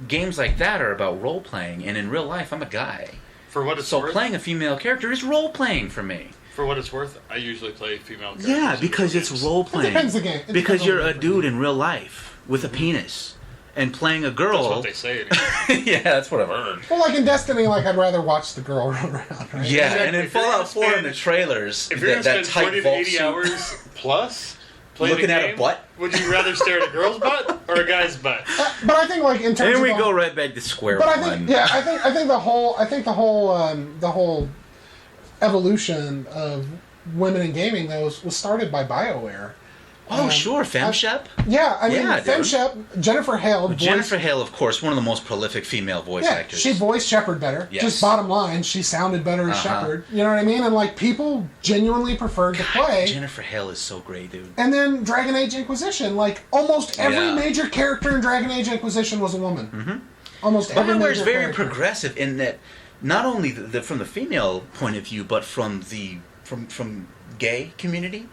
[SPEAKER 3] games like that are about role playing, and in real life, I'm a guy.
[SPEAKER 4] For what it's worth,
[SPEAKER 3] so playing a female character is role playing for me.
[SPEAKER 4] For what it's worth, I usually play female characters.
[SPEAKER 3] Yeah, because it's role playing.
[SPEAKER 2] It depends the game.
[SPEAKER 3] Because you're a dude in real life with a penis. And playing a girl...
[SPEAKER 4] That's what they say. Anyway.
[SPEAKER 3] Yeah, that's what I've heard.
[SPEAKER 2] Well, in Destiny, I'd rather watch the girl run around, right?
[SPEAKER 3] Yeah, and in Fallout 4 in the trailers,
[SPEAKER 4] if you're going to spend 20 to 80
[SPEAKER 3] suit,
[SPEAKER 4] hours plus playing
[SPEAKER 3] looking at a butt,
[SPEAKER 4] would you rather stare at a girl's butt or a guy's butt?
[SPEAKER 2] But I think, in terms
[SPEAKER 3] and we
[SPEAKER 2] of...
[SPEAKER 3] go right back to square
[SPEAKER 2] one. I think the whole evolution of women in gaming, though, was started by BioWare.
[SPEAKER 3] Oh, sure, FemShep?
[SPEAKER 2] FemShep, Jennifer Hale.
[SPEAKER 3] Jennifer Hale, of course, one of the most prolific female voice actors.
[SPEAKER 2] She voiced Shepard better.
[SPEAKER 3] Yes.
[SPEAKER 2] Just bottom line, she sounded better as Shepard. You know what I mean? And, people genuinely preferred to play.
[SPEAKER 3] Jennifer Hale is so great, dude.
[SPEAKER 2] And then Dragon Age Inquisition. Almost every major character in Dragon Age Inquisition was a woman.
[SPEAKER 3] Mm-hmm.
[SPEAKER 2] Almost every major
[SPEAKER 3] is very
[SPEAKER 2] character.
[SPEAKER 3] progressive in that not only from the female point of view, but from the from gay community.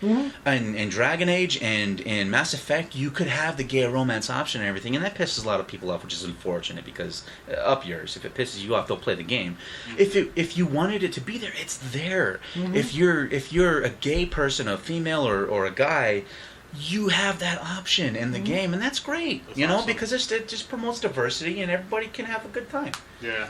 [SPEAKER 3] And in Dragon Age and in Mass Effect, you could have the gay romance option and everything, and that pisses a lot of people off, which is unfortunate because up yours. If it pisses you off, they'll play the game. If you wanted it to be there, it's there. If you're a gay person, a female or a guy, you have that option in the game, and that's great. That's awesome. Because it just promotes diversity, and everybody can have a good time.
[SPEAKER 4] Yeah.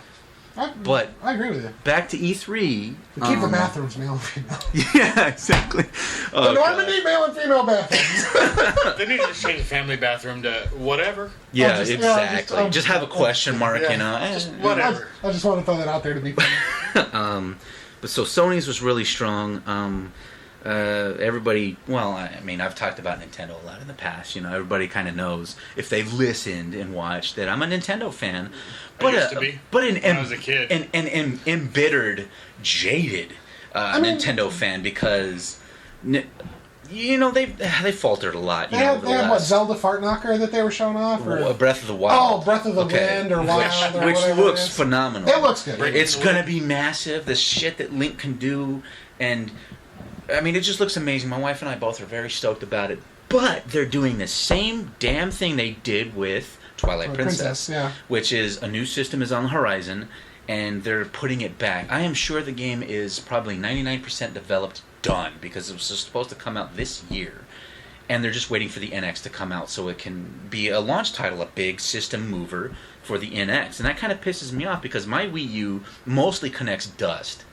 [SPEAKER 3] But
[SPEAKER 2] I agree with you.
[SPEAKER 3] Back to E3.
[SPEAKER 2] Keep the bathrooms male and female.
[SPEAKER 3] Yeah, exactly.
[SPEAKER 2] The Normandy male and female bathrooms.
[SPEAKER 4] They need to change the family bathroom to whatever.
[SPEAKER 3] Yeah, exactly. Just have a question mark,
[SPEAKER 4] Just whatever.
[SPEAKER 2] I just want to throw that out there to be funny.
[SPEAKER 3] But so Sony's was really strong. Everybody, well, I mean, I've talked about Nintendo a lot in the past. Everybody kind of knows if they've listened and watched that I'm a Nintendo fan. But
[SPEAKER 4] I used to be when I was a kid.
[SPEAKER 3] An embittered, jaded Nintendo fan because they faltered a lot.
[SPEAKER 2] They had what, Zelda Fart Knocker that they were showing off? Or?
[SPEAKER 3] Breath of the Wild.
[SPEAKER 2] Oh, Breath of the Wind or Wild.
[SPEAKER 3] Which looks phenomenal.
[SPEAKER 2] It looks good.
[SPEAKER 3] It's going to be massive. The shit that Link can do. And, I mean, it just looks amazing. My wife and I both are very stoked about it. But they're doing the same damn thing they did with Twilight Princess.
[SPEAKER 2] Yeah.
[SPEAKER 3] Which is a new system is on the horizon, and they're putting it back. I am sure the game is probably 99% developed, done, because it was supposed to come out this year. And they're just waiting for the NX to come out so it can be a launch title, a big system mover for the NX. And that kind of pisses me off because my Wii U mostly collects dust.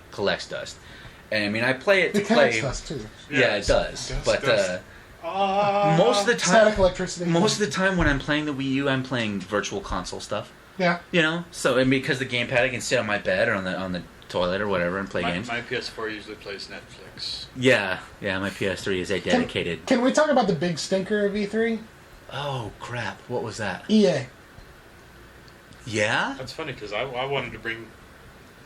[SPEAKER 3] And I mean, I play it to play.
[SPEAKER 2] Dust too.
[SPEAKER 3] Yeah, it does. But most of the time,
[SPEAKER 2] static electricity.
[SPEAKER 3] Most of the time when I'm playing the Wii U, I'm playing virtual console stuff.
[SPEAKER 2] Yeah.
[SPEAKER 3] So and because the gamepad, I can sit on my bed or on the toilet or whatever and play games.
[SPEAKER 4] My PS4 usually plays Netflix.
[SPEAKER 3] Yeah, my PS3 is a dedicated.
[SPEAKER 2] Can we talk about the big stinker of E3?
[SPEAKER 3] Oh crap! What was that?
[SPEAKER 2] EA.
[SPEAKER 3] Yeah.
[SPEAKER 4] That's funny because I wanted to bring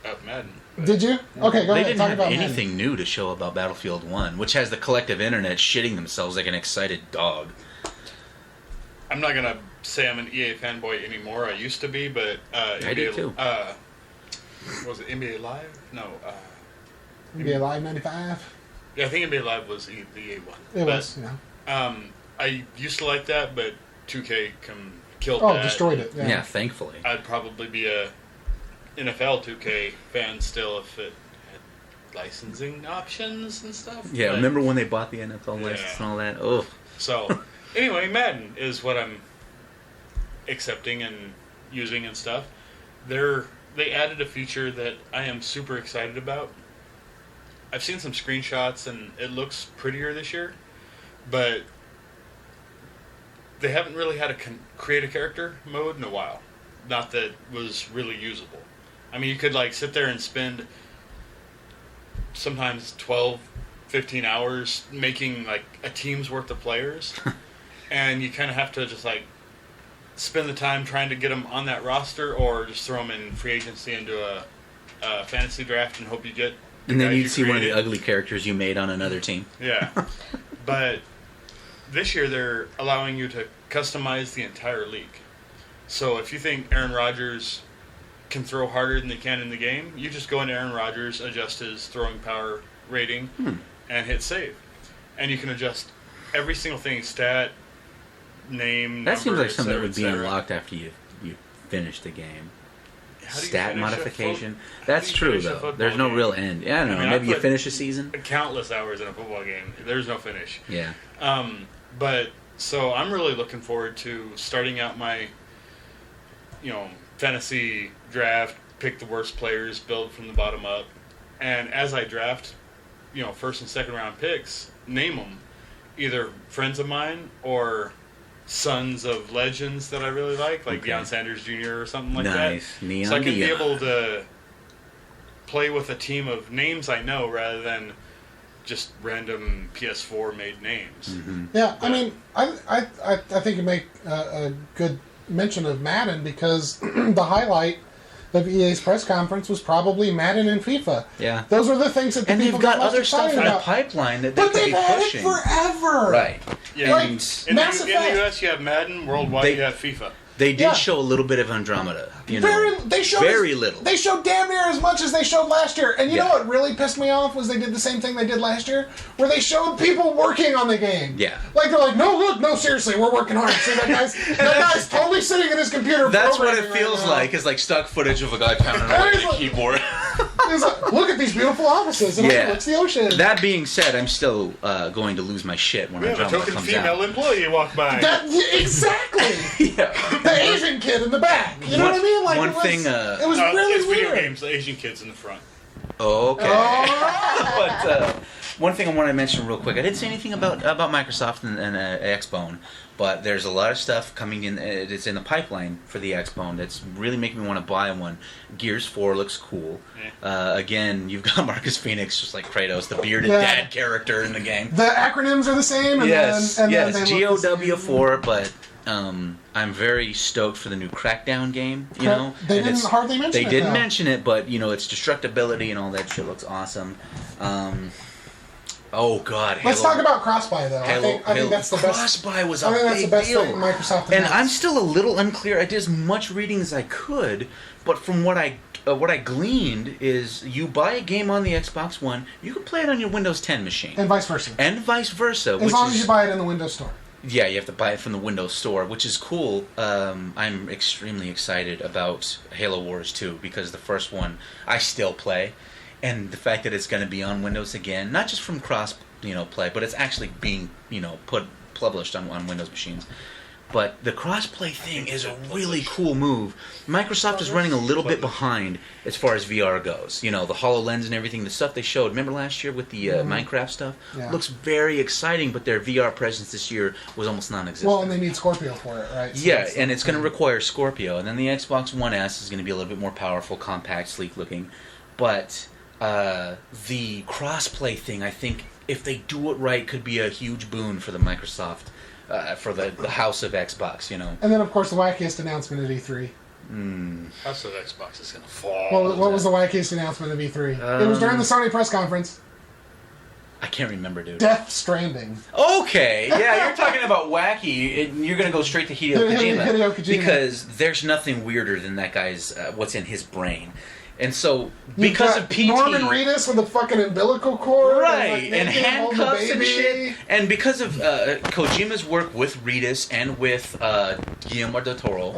[SPEAKER 4] up Madden.
[SPEAKER 2] Did you? Okay, go
[SPEAKER 3] they
[SPEAKER 2] ahead.
[SPEAKER 3] didn't
[SPEAKER 2] Talk
[SPEAKER 3] have
[SPEAKER 2] about
[SPEAKER 3] anything
[SPEAKER 2] Madden.
[SPEAKER 3] new to show about Battlefield 1, which has the collective internet shitting themselves like an excited dog.
[SPEAKER 4] I'm not gonna say I'm an EA fanboy anymore. I used to be, but
[SPEAKER 3] I did too.
[SPEAKER 4] Was it NBA Live? No.
[SPEAKER 2] NBA Live 95?
[SPEAKER 4] Yeah, I think NBA Live was the EA one.
[SPEAKER 2] It was, yeah.
[SPEAKER 4] I used to like that, but 2K killed that.
[SPEAKER 2] Oh, destroyed it.
[SPEAKER 3] Yeah, thankfully.
[SPEAKER 4] I'd probably be a NFL 2K fan still if it had licensing options and stuff.
[SPEAKER 3] Yeah,
[SPEAKER 4] but,
[SPEAKER 3] remember when they bought the NFL license and all that? Oh.
[SPEAKER 4] So, anyway, Madden is what I'm accepting and using and stuff. They added a feature that I am super excited about. I've seen some screenshots and it looks prettier this year, but they haven't really had a create a character mode in a while. Not that was really usable. I mean, you could sit there and spend sometimes 12, 15 hours making a team's worth of players, and you kind of have to just spend the time trying to get them on that roster, or just throw them in free agency into a fantasy draft and hope you get.
[SPEAKER 3] And then you'd see one of the ugly characters you made on another team.
[SPEAKER 4] Yeah, but this year they're allowing you to customize the entire league. So if you think Aaron Rodgers can throw harder than they can in the game, you just go into Aaron Rodgers, adjust his throwing power rating, and hit save. And you can adjust every single thing, stat, name,
[SPEAKER 3] that
[SPEAKER 4] number,
[SPEAKER 3] seems like something that would be
[SPEAKER 4] etc.
[SPEAKER 3] unlocked after you finish the game.
[SPEAKER 4] How do you
[SPEAKER 3] Stat
[SPEAKER 4] finish
[SPEAKER 3] modification.
[SPEAKER 4] How
[SPEAKER 3] That's
[SPEAKER 4] do you
[SPEAKER 3] true,
[SPEAKER 4] finish a
[SPEAKER 3] though.
[SPEAKER 4] football
[SPEAKER 3] There's no
[SPEAKER 4] game?
[SPEAKER 3] real end. Yeah, I don't know.
[SPEAKER 4] I
[SPEAKER 3] Maybe you
[SPEAKER 4] put
[SPEAKER 3] finish a season.
[SPEAKER 4] Countless hours in a football game. There's no finish.
[SPEAKER 3] Yeah.
[SPEAKER 4] But so I'm really looking forward to starting out my, fantasy draft, pick the worst players, build from the bottom up, and as I draft, first and second round picks, name them, either friends of mine or sons of legends that I really like Deion Sanders Jr. or something like that.
[SPEAKER 3] Nice. Neon
[SPEAKER 4] So I can be
[SPEAKER 3] Deion.
[SPEAKER 4] able to play with a team of names I know rather than just random PS4 made names.
[SPEAKER 3] Mm-hmm.
[SPEAKER 2] Yeah, I mean, I think you make a good mention of Madden because the highlight of EA's press conference was probably Madden and FIFA.
[SPEAKER 3] Yeah.
[SPEAKER 2] Those are the things that the
[SPEAKER 3] And
[SPEAKER 2] people
[SPEAKER 3] they've got
[SPEAKER 2] get most
[SPEAKER 3] other stuff
[SPEAKER 2] excited
[SPEAKER 3] in the
[SPEAKER 2] about.
[SPEAKER 3] pipeline that they
[SPEAKER 2] But
[SPEAKER 3] could
[SPEAKER 2] they've
[SPEAKER 3] be
[SPEAKER 2] had
[SPEAKER 3] pushing.
[SPEAKER 2] it forever.
[SPEAKER 3] Right.
[SPEAKER 4] Yeah,
[SPEAKER 2] Like,
[SPEAKER 4] in
[SPEAKER 2] Mass
[SPEAKER 4] the
[SPEAKER 2] Effect.
[SPEAKER 4] US you have Madden, worldwide you have FIFA.
[SPEAKER 3] They did
[SPEAKER 2] Yeah.
[SPEAKER 3] show a little bit of Andromeda. You know,
[SPEAKER 2] They showed
[SPEAKER 3] very little.
[SPEAKER 2] They showed damn near as much as they showed last year. And you know
[SPEAKER 3] Yeah.
[SPEAKER 2] what really pissed me off was they did the same thing they did last year, where they showed people working on the game.
[SPEAKER 3] Yeah.
[SPEAKER 2] Like they're like, no, seriously, we're working hard. See that guy's totally sitting at his computer.
[SPEAKER 3] That's what it
[SPEAKER 2] programming
[SPEAKER 3] feels
[SPEAKER 2] right now.
[SPEAKER 3] like. It's like stock footage of a guy pounding away at a keyboard.
[SPEAKER 2] He's like, look at these beautiful offices, and
[SPEAKER 3] Yeah.
[SPEAKER 2] look, it's the ocean.
[SPEAKER 3] That being said, I'm still going to lose my shit when
[SPEAKER 4] We have a
[SPEAKER 3] Andromeda
[SPEAKER 4] token
[SPEAKER 3] comes
[SPEAKER 4] female
[SPEAKER 3] out.
[SPEAKER 4] employee walk by.
[SPEAKER 2] Exactly.
[SPEAKER 3] Yeah.
[SPEAKER 2] The Asian kid in the back. You know what I mean? Like
[SPEAKER 3] one
[SPEAKER 2] it was,
[SPEAKER 3] thing,
[SPEAKER 2] it was
[SPEAKER 4] No,
[SPEAKER 2] really
[SPEAKER 4] it's video
[SPEAKER 2] weird.
[SPEAKER 4] games. The Asian kids in the front.
[SPEAKER 3] Okay.
[SPEAKER 2] Oh.
[SPEAKER 3] But one thing I want to mention real quick, I didn't say anything about Microsoft and Xbone, but there's a lot of stuff coming in. It's in the pipeline for the Xbone that's really making me want to buy one. Gears 4 looks cool. Again, you've got Marcus Phoenix, just like Kratos, the bearded dad character in the game.
[SPEAKER 2] The acronyms are the same. And
[SPEAKER 3] Yes,
[SPEAKER 2] then
[SPEAKER 3] yes,
[SPEAKER 2] they look the same.
[SPEAKER 3] GOW4, but I'm very stoked for the new Crackdown game. You know,
[SPEAKER 2] They
[SPEAKER 3] And
[SPEAKER 2] didn't
[SPEAKER 3] it's-
[SPEAKER 2] hardly mention
[SPEAKER 3] They
[SPEAKER 2] it,
[SPEAKER 3] didn't
[SPEAKER 2] though.
[SPEAKER 3] mention it, but you know, its destructibility and all that shit looks awesome. Oh God!
[SPEAKER 2] Let's
[SPEAKER 3] Halo-
[SPEAKER 2] talk about cross-buy though. I think that's the best.
[SPEAKER 3] Cross-buy was a
[SPEAKER 2] I think that's
[SPEAKER 3] big
[SPEAKER 2] the best
[SPEAKER 3] deal.
[SPEAKER 2] thing Microsoft
[SPEAKER 3] And
[SPEAKER 2] announced.
[SPEAKER 3] I'm still a little unclear. I did as much reading as I could, but from what I gleaned is, you buy a game on the Xbox One, you can play it on your Windows 10 machine,
[SPEAKER 2] and vice versa.
[SPEAKER 3] and vice versa.
[SPEAKER 2] As
[SPEAKER 3] which
[SPEAKER 2] long
[SPEAKER 3] is,
[SPEAKER 2] as you buy it in the Windows Store.
[SPEAKER 3] yeah, you have to buy it from the Windows Store, which is cool. I'm extremely excited about Halo Wars 2 because the first one I still play, and the fact that it's going to be on Windows again, not just from cross play, but it's actually being published on Windows machines. But the crossplay thing is a really cool move. Microsoft is running a little bit behind as far as VR goes. You know, the HoloLens and everything, the stuff they showed. Remember last year with the Minecraft stuff?
[SPEAKER 2] Yeah.
[SPEAKER 3] Looks very exciting, but their VR presence this year was almost non-existent.
[SPEAKER 2] Well, and they need Scorpio for it, right? So
[SPEAKER 3] Yeah,
[SPEAKER 2] that's
[SPEAKER 3] and
[SPEAKER 2] the
[SPEAKER 3] it's going to
[SPEAKER 2] thing.
[SPEAKER 3] require Scorpio. And then the Xbox One S is going to be a little bit more powerful, compact, sleek looking. But the crossplay thing, I think, if they do it right, could be a huge boon for the Microsoft, for the house of Xbox, you know.
[SPEAKER 2] And then, of course, the wackiest announcement at E3.
[SPEAKER 4] That's what Xbox is going to fall.
[SPEAKER 2] Well, what was the wackiest announcement of E3? It was during the Sony press conference.
[SPEAKER 3] I can't remember, dude.
[SPEAKER 2] Death Stranding.
[SPEAKER 3] Okay, yeah, you're talking about wacky, and you're going to go straight to Hideo Kojima.
[SPEAKER 2] Hideo Kojima.
[SPEAKER 3] Because there's nothing weirder than that guy's, what's in his brain. And so, because of PT...
[SPEAKER 2] Norman Reedus with a fucking umbilical cord.
[SPEAKER 3] Right, and
[SPEAKER 2] naked holding the
[SPEAKER 3] handcuffs and
[SPEAKER 2] baby.
[SPEAKER 3] shit. And because of Kojima's work with Reedus and with Guillermo del Toro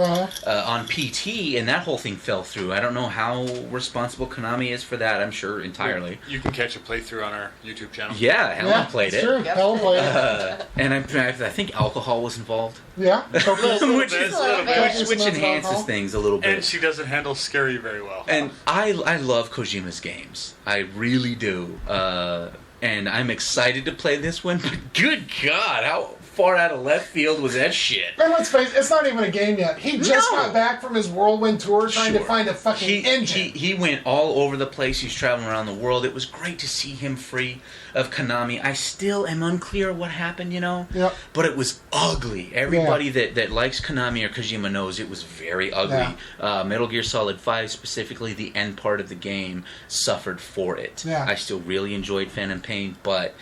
[SPEAKER 3] on PT, and that whole thing fell through. I don't know how responsible Konami is for that. I'm sure entirely.
[SPEAKER 4] You can catch a playthrough on our YouTube channel.
[SPEAKER 3] Yeah, Helen
[SPEAKER 2] Yeah,
[SPEAKER 3] played
[SPEAKER 2] it's
[SPEAKER 3] it.
[SPEAKER 2] true. Helen played it.
[SPEAKER 3] And I think alcohol was involved.
[SPEAKER 2] Yeah.
[SPEAKER 3] which
[SPEAKER 4] bit, a little bit.
[SPEAKER 3] which enhances things a little bit.
[SPEAKER 4] And she doesn't handle scary very well.
[SPEAKER 3] And I love Kojima's games. I really do. And I'm excited to play this one, but good God, how far out of left field was that shit?
[SPEAKER 2] And let's face it, it's not even a game yet. He just got back from his whirlwind tour trying to
[SPEAKER 3] Sure.
[SPEAKER 2] find a fucking engine.
[SPEAKER 3] He went all over the place. He's traveling around the world. It was great to see him free of Konami. I still am unclear what happened, you know?
[SPEAKER 2] Yep.
[SPEAKER 3] But it was ugly. Everybody that likes Konami or Kojima knows it was very ugly. Metal Gear Solid 5, specifically the end part of the game, suffered for it.
[SPEAKER 2] Yeah.
[SPEAKER 3] I still really enjoyed Phantom Pain, but...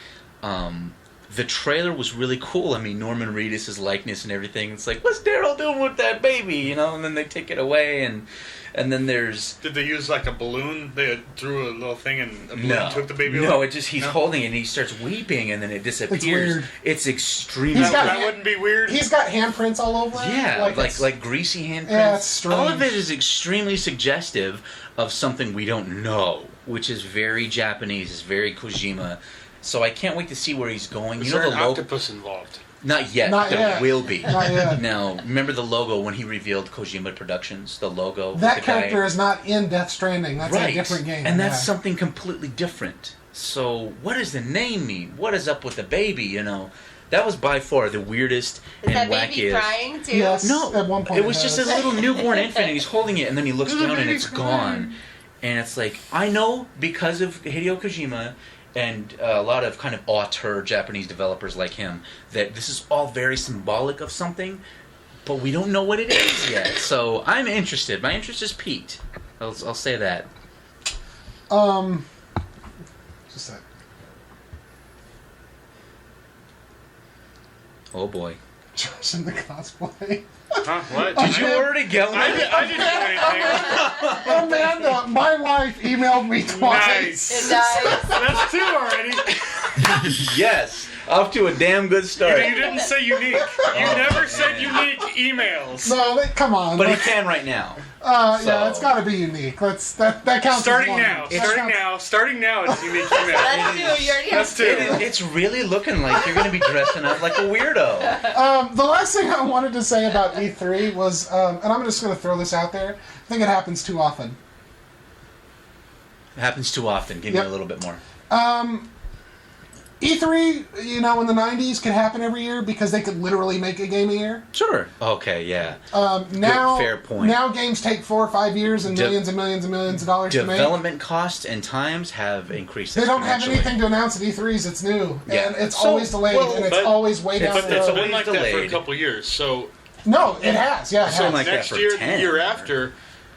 [SPEAKER 3] the trailer was really cool. I mean, Norman Reedus' likeness and everything. It's like, what's Daryl doing with that baby? You know, and then they take it away, and then there's...
[SPEAKER 4] Did they use like a balloon? They threw a little thing and a balloon took the baby away?
[SPEAKER 3] No, it just, he's holding it and he starts weeping and then it disappears.
[SPEAKER 2] weird.
[SPEAKER 3] It's extremely...
[SPEAKER 2] He's got-
[SPEAKER 4] That wouldn't be weird?
[SPEAKER 2] He's got handprints all over it.
[SPEAKER 3] Yeah,
[SPEAKER 2] it's-
[SPEAKER 3] like greasy handprints.
[SPEAKER 2] Yeah, it's strange.
[SPEAKER 3] All of it is extremely suggestive of something we don't know, which is very Japanese, is very Kojima. So I can't wait to see where he's going.
[SPEAKER 4] Is
[SPEAKER 3] You know
[SPEAKER 4] there
[SPEAKER 3] the
[SPEAKER 4] an
[SPEAKER 3] logo?
[SPEAKER 4] octopus involved?
[SPEAKER 3] Not yet.
[SPEAKER 2] Not
[SPEAKER 3] there
[SPEAKER 2] yet.
[SPEAKER 3] will be.
[SPEAKER 2] Not yet.
[SPEAKER 3] Now, remember the logo when he revealed Kojima Productions? The logo. with
[SPEAKER 2] That
[SPEAKER 3] the guy?
[SPEAKER 2] character is not in Death Stranding. That's
[SPEAKER 3] right.
[SPEAKER 2] a different game.
[SPEAKER 3] And that's
[SPEAKER 2] yeah.
[SPEAKER 3] something completely different. So, what does the name mean? What is up with the baby? You know, that was by far the weirdest
[SPEAKER 5] Is
[SPEAKER 3] and
[SPEAKER 5] that baby
[SPEAKER 3] wackiest.
[SPEAKER 5] crying too?
[SPEAKER 2] Yes.
[SPEAKER 3] No,
[SPEAKER 2] At one point
[SPEAKER 3] it was
[SPEAKER 2] it
[SPEAKER 3] just a
[SPEAKER 2] does.
[SPEAKER 3] little newborn infant, and he's holding it, and then he looks
[SPEAKER 4] There's a
[SPEAKER 3] down, and
[SPEAKER 4] baby
[SPEAKER 3] it's
[SPEAKER 4] crying.
[SPEAKER 3] gone. And it's like, I know because of Hideo Kojima and a lot of kind of auteur Japanese developers like him, that this is all very symbolic of something, but we don't know what it is yet. So I'm interested. My interest is piqued. I'll say that.
[SPEAKER 2] Just that.
[SPEAKER 3] Oh boy.
[SPEAKER 2] Josh in the cosplay.
[SPEAKER 4] Huh? What?
[SPEAKER 3] Did you already get one?
[SPEAKER 4] I didn't do anything.
[SPEAKER 2] Amanda, my wife emailed me twice.
[SPEAKER 4] Nice. That's 2 already.
[SPEAKER 3] Yes. Off to a damn good start.
[SPEAKER 4] You didn't say unique. You never said unique emails.
[SPEAKER 2] No, come on.
[SPEAKER 3] But he can right now.
[SPEAKER 2] Yeah, it's got to be unique. That counts.
[SPEAKER 4] Starting
[SPEAKER 2] as
[SPEAKER 4] now. Starting now. It's unique email.
[SPEAKER 5] That's 2. You already have
[SPEAKER 4] That's 2.
[SPEAKER 3] It's really looking like you're going to be dressing up like a weirdo.
[SPEAKER 2] The last thing I wanted to say about E3 was, and I'm just going to throw this out there. I think it happens too often.
[SPEAKER 3] It happens too often. Give me a little bit more.
[SPEAKER 2] E3, in the 90s could happen every year because they could literally make a game a year.
[SPEAKER 3] Sure. Okay, yeah.
[SPEAKER 2] Now,
[SPEAKER 3] fair point.
[SPEAKER 2] Now games take 4 or 5 years and millions and millions and millions of dollars to make.
[SPEAKER 3] Development costs and times have increased.
[SPEAKER 2] They don't have anything to announce at E3s. It's new.
[SPEAKER 3] Yeah.
[SPEAKER 2] And it's always delayed. And it's always way down the
[SPEAKER 4] But it's
[SPEAKER 2] road.
[SPEAKER 4] been like that for a
[SPEAKER 3] delayed.
[SPEAKER 4] couple years. So
[SPEAKER 2] No, it has. Yeah, it
[SPEAKER 3] It's been
[SPEAKER 2] has.
[SPEAKER 3] like that
[SPEAKER 4] next
[SPEAKER 3] for
[SPEAKER 4] year,
[SPEAKER 3] 10.
[SPEAKER 4] the year after,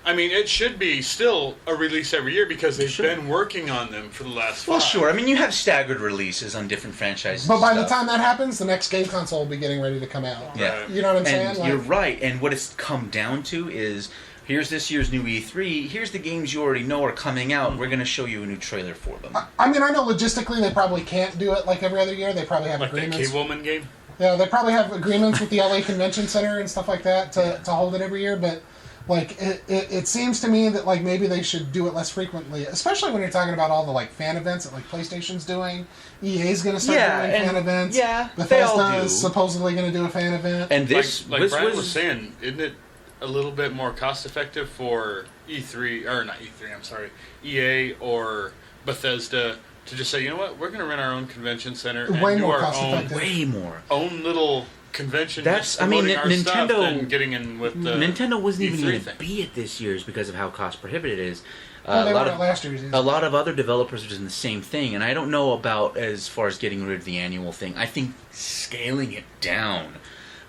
[SPEAKER 4] I mean, it should be still a release every year because they've been working on them for the last 5.
[SPEAKER 3] Well, sure. I mean, you have staggered releases on different franchises.
[SPEAKER 2] But by
[SPEAKER 3] and
[SPEAKER 2] the
[SPEAKER 3] stuff.
[SPEAKER 2] time that happens, the next game console will be getting ready to come out.
[SPEAKER 3] Yeah.
[SPEAKER 2] You know what I'm
[SPEAKER 3] And
[SPEAKER 2] saying?
[SPEAKER 3] you're right. And what it's come down to is, here's this year's new E3. Here's the games you already know are coming out. We're going to show you a new trailer for them.
[SPEAKER 2] I mean, I know logistically they probably can't do it like every other year. They probably have
[SPEAKER 4] Like that
[SPEAKER 2] agreements.
[SPEAKER 4] K-Woman game?
[SPEAKER 2] Yeah, they probably have agreements with the LA Convention Center and stuff like that to hold it every year. But like, it seems to me that like maybe they should do it less frequently, especially when you're talking about all the like fan events that like PlayStation's doing. EA's going to start doing fan events.
[SPEAKER 3] Yeah, they all
[SPEAKER 2] Bethesda
[SPEAKER 3] do.
[SPEAKER 2] is supposedly going to do a fan event.
[SPEAKER 3] And this,
[SPEAKER 4] like
[SPEAKER 3] this
[SPEAKER 4] Brian was saying, isn't it a little bit more cost effective for E3, or not E3, I'm sorry, EA or Bethesda to just say, you know what, we're going to rent our own convention center and
[SPEAKER 2] Way
[SPEAKER 4] do
[SPEAKER 2] more
[SPEAKER 4] our
[SPEAKER 2] cost
[SPEAKER 4] own,
[SPEAKER 2] effective.
[SPEAKER 3] way more.
[SPEAKER 4] own little convention.
[SPEAKER 3] That's-
[SPEAKER 4] just
[SPEAKER 3] I mean,
[SPEAKER 4] promoting our
[SPEAKER 3] Nintendo-
[SPEAKER 4] stuff than getting in with the
[SPEAKER 3] Nintendo wasn't even
[SPEAKER 4] E3
[SPEAKER 3] going to
[SPEAKER 4] thing.
[SPEAKER 3] be at this year's because of how cost prohibitive it is.
[SPEAKER 2] Well, they
[SPEAKER 3] a lot
[SPEAKER 2] were
[SPEAKER 3] of
[SPEAKER 2] at last year's.
[SPEAKER 3] a lot of other developers are doing the same thing, and I don't know about as far as getting rid of the annual thing. I think scaling it down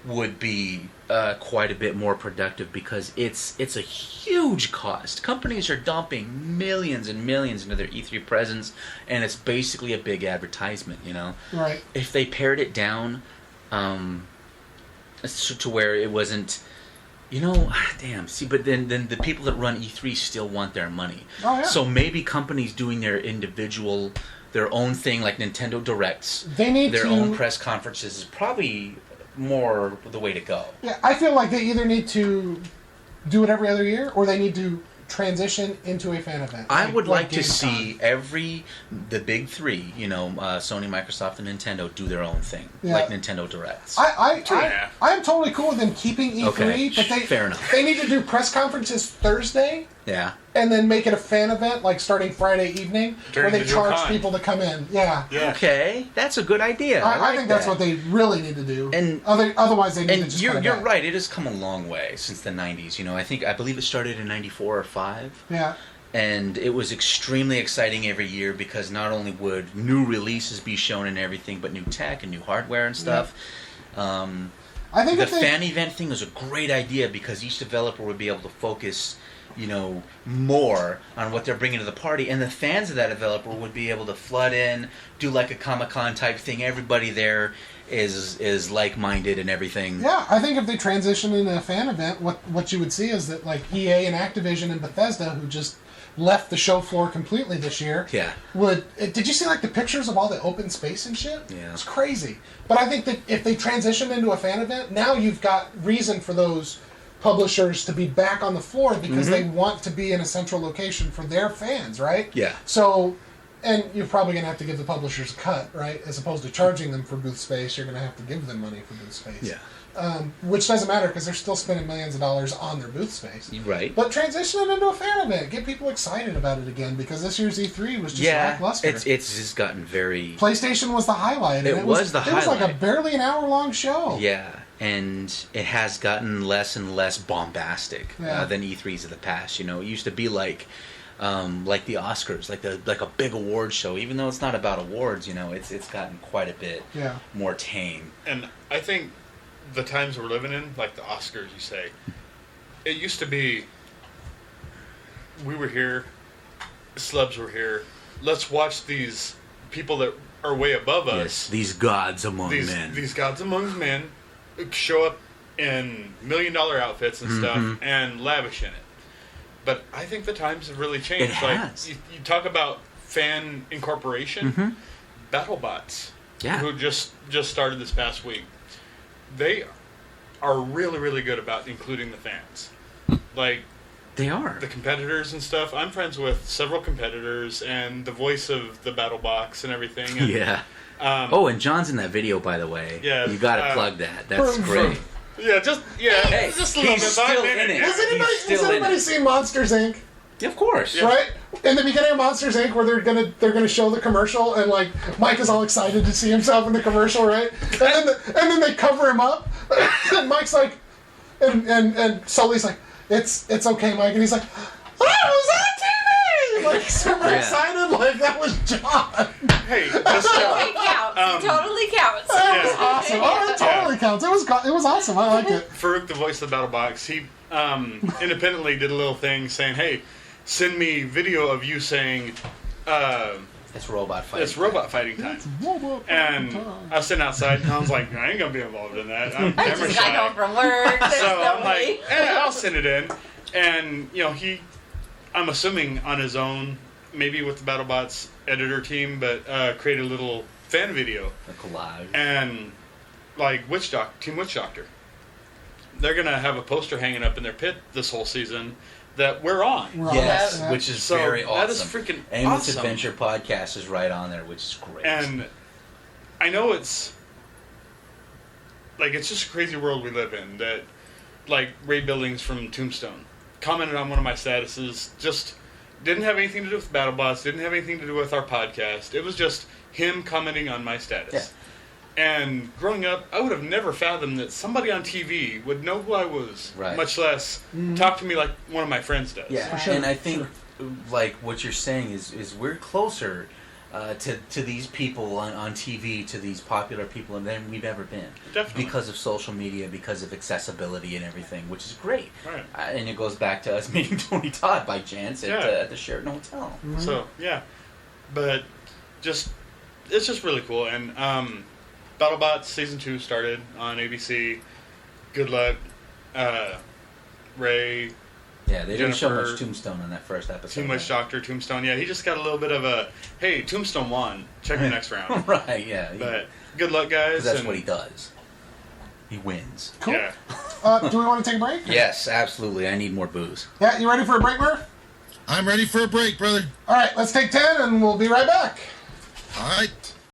[SPEAKER 3] would be quite a bit more productive because it's a huge cost. Companies are dumping millions and millions into their E3 presence, and it's basically a big advertisement.
[SPEAKER 2] Right.
[SPEAKER 3] If they pared it down to where it wasn't. Damn. See, but then the people that run E3 still want their money.
[SPEAKER 2] Oh, yeah.
[SPEAKER 3] So maybe companies doing their own thing, like Nintendo Directs,
[SPEAKER 2] They need
[SPEAKER 3] their
[SPEAKER 2] to-
[SPEAKER 3] own press conferences, is probably more the way to go.
[SPEAKER 2] Yeah, I feel like they either need to do it every other year or they need to transition into a fan event.
[SPEAKER 3] I would like to
[SPEAKER 2] Gamescom.
[SPEAKER 3] see the big three, Sony, Microsoft, and Nintendo do their own thing,
[SPEAKER 2] Yeah.
[SPEAKER 3] like Nintendo Directs.
[SPEAKER 2] I
[SPEAKER 4] 2.5.
[SPEAKER 2] am totally cool with them keeping E3,
[SPEAKER 3] Okay,
[SPEAKER 2] but
[SPEAKER 3] fair enough.
[SPEAKER 2] they need to do press conferences Thursday
[SPEAKER 3] Yeah.
[SPEAKER 2] and then make it a fan event, like starting Friday evening,
[SPEAKER 4] Turn
[SPEAKER 2] where they
[SPEAKER 4] it into a
[SPEAKER 2] charge
[SPEAKER 4] con.
[SPEAKER 2] people to come in. Yeah.
[SPEAKER 4] Yeah.
[SPEAKER 3] Okay, that's a good idea.
[SPEAKER 2] I
[SPEAKER 3] like
[SPEAKER 2] think that's
[SPEAKER 3] that.
[SPEAKER 2] what they really need to do.
[SPEAKER 3] And-
[SPEAKER 2] Otherwise, they need to
[SPEAKER 3] And
[SPEAKER 2] just
[SPEAKER 3] you're
[SPEAKER 2] cut it back.
[SPEAKER 3] right. It has come a long way since the '90s. I believe it started in '94 or '5.
[SPEAKER 2] Yeah.
[SPEAKER 3] And it was extremely exciting every year because not only would new releases be shown and everything, but new tech and new hardware and stuff.
[SPEAKER 2] I think
[SPEAKER 3] The
[SPEAKER 2] if they,
[SPEAKER 3] fan event thing was a great idea because each developer would be able to focus, more on what they're bringing to the party, and the fans of that developer would be able to flood in, do like a Comic-Con type thing. Everybody there is like-minded and everything.
[SPEAKER 2] Yeah, I think if they transition into a fan event, what you would see is that like EA and Activision and Bethesda, who just left the show floor completely this year,
[SPEAKER 3] Yeah.
[SPEAKER 2] Did you see like the pictures of all the open space and shit?
[SPEAKER 3] Yeah.
[SPEAKER 2] It's crazy. But I think that if they transition into a fan event, now you've got reason for those publishers to be back on the floor because they want to be in a central location for their fans, right?
[SPEAKER 3] Yeah.
[SPEAKER 2] So, and you're probably going to have to give the publishers a cut, right? As opposed to charging them for booth space, you're going to have to give them money for booth space.
[SPEAKER 3] Yeah.
[SPEAKER 2] Which doesn't matter because they're still spending millions of dollars on their booth space.
[SPEAKER 3] Right.
[SPEAKER 2] But transition it into a fan event. Get people excited about it again because this year's E3 was just lackluster.
[SPEAKER 3] it's just gotten very...
[SPEAKER 2] PlayStation was the highlight. And
[SPEAKER 3] It was the
[SPEAKER 2] It was like a
[SPEAKER 3] highlight.
[SPEAKER 2] barely an hour-long show.
[SPEAKER 3] Yeah, and it has gotten less and less bombastic
[SPEAKER 2] Yeah.
[SPEAKER 3] than E3s of the past. It used to be like the Oscars, like a big award show. Even though it's not about awards, it's gotten quite a bit more tame.
[SPEAKER 4] And I think the times we're living in, like the Oscars, you say, it used to be, we were here, celebs were here, let's watch these people that are way above us.
[SPEAKER 3] Yes, these gods among men.
[SPEAKER 4] These gods among men show up in $1 million outfits and stuff and lavish in it. But I think the times have really changed.
[SPEAKER 3] It has.
[SPEAKER 4] Like you talk about fan incorporation, BattleBots, who just started this past week. They are really, really good about including the fans. Like
[SPEAKER 3] they are
[SPEAKER 4] the competitors and stuff. I'm friends with several competitors and the voice of the BattleBox and everything. And,
[SPEAKER 3] yeah. And John's in that video, by the way.
[SPEAKER 4] Yeah,
[SPEAKER 3] you got to plug that. That's great.
[SPEAKER 4] Yeah, just
[SPEAKER 3] Hey,
[SPEAKER 4] just a
[SPEAKER 3] he's
[SPEAKER 4] little bit.
[SPEAKER 3] still in it.
[SPEAKER 2] Has anybody seen Monsters Inc.?
[SPEAKER 3] Yeah, of course.
[SPEAKER 4] Yeah.
[SPEAKER 2] Right? In the beginning of Monsters Inc., where they're gonna show the commercial, and like Mike is all excited to see himself in the commercial, right? And then they cover him up, and Mike's like, and Sully's like, it's okay, Mike, and he's like, oh, it was on TV! Like super excited, like that was John.
[SPEAKER 4] Hey, just
[SPEAKER 5] It counts. It totally counts.
[SPEAKER 2] That was awesome. Oh, it totally counts. It was awesome. I like it.
[SPEAKER 4] Farouk, the voice of the BattleBox, he independently did a little thing saying, "Hey, send me video of you saying."
[SPEAKER 3] It's robot fighting.
[SPEAKER 4] It's robot fighting time. And I was sitting outside, and I was like, I ain't gonna be involved in that. I'm
[SPEAKER 5] I
[SPEAKER 4] camera
[SPEAKER 5] just got
[SPEAKER 4] shy.
[SPEAKER 5] home from work. There's
[SPEAKER 4] So
[SPEAKER 5] no
[SPEAKER 4] I'm
[SPEAKER 5] way.
[SPEAKER 4] like, I'll send it in. And, I'm assuming on his own, maybe with the BattleBots editor team, but create a little fan video.
[SPEAKER 3] A collage.
[SPEAKER 4] And, like, Team Witch Doctor. They're gonna have a poster hanging up in their pit this whole season that we're on.
[SPEAKER 3] Yes,
[SPEAKER 2] Yeah.
[SPEAKER 3] which is
[SPEAKER 4] So,
[SPEAKER 3] very awesome.
[SPEAKER 4] that is freaking
[SPEAKER 3] Aimless
[SPEAKER 4] awesome.
[SPEAKER 3] Adventure podcast is right on there, which is great.
[SPEAKER 4] And I know it's just a crazy world we live in that, like, Ray Billings from Tombstone commented on one of my statuses, just didn't have anything to do with BattleBots, didn't have anything to do with our podcast. It was just him commenting on my status.
[SPEAKER 3] Yeah.
[SPEAKER 4] And growing up, I would have never fathomed that somebody on TV would know who I was,
[SPEAKER 3] Right.
[SPEAKER 4] much less talk to me like one of my friends does.
[SPEAKER 3] Yeah,
[SPEAKER 2] sure,
[SPEAKER 3] and I think like what you're saying is we're closer to these people on TV, to these popular people, than we've ever been.
[SPEAKER 4] Definitely.
[SPEAKER 3] Because of social media, because of accessibility and everything, which is great.
[SPEAKER 4] Right.
[SPEAKER 3] And it goes back to us meeting Tony Todd by chance at the Sheraton Hotel.
[SPEAKER 4] So, yeah. But it's just really cool. And BattleBots Season 2 started on ABC. Good luck. Ray,
[SPEAKER 3] Yeah, they didn't show
[SPEAKER 4] Jennifer,
[SPEAKER 3] much Tombstone on that first episode.
[SPEAKER 4] Team Witch Doctor, Tombstone. Yeah, he just got a little bit of a, hey, Tombstone won. Check the next round.
[SPEAKER 3] Right, yeah.
[SPEAKER 4] But good luck, guys.
[SPEAKER 3] Because that's
[SPEAKER 4] and-
[SPEAKER 3] what he does. He wins.
[SPEAKER 2] Cool.
[SPEAKER 4] Yeah.
[SPEAKER 2] Do we want to take a break?
[SPEAKER 3] Yes, absolutely. I need more booze.
[SPEAKER 2] Yeah, you ready for a break, Murph?
[SPEAKER 6] I'm ready for a break, brother.
[SPEAKER 2] All right, let's take 10 and we'll be right back.
[SPEAKER 6] All right.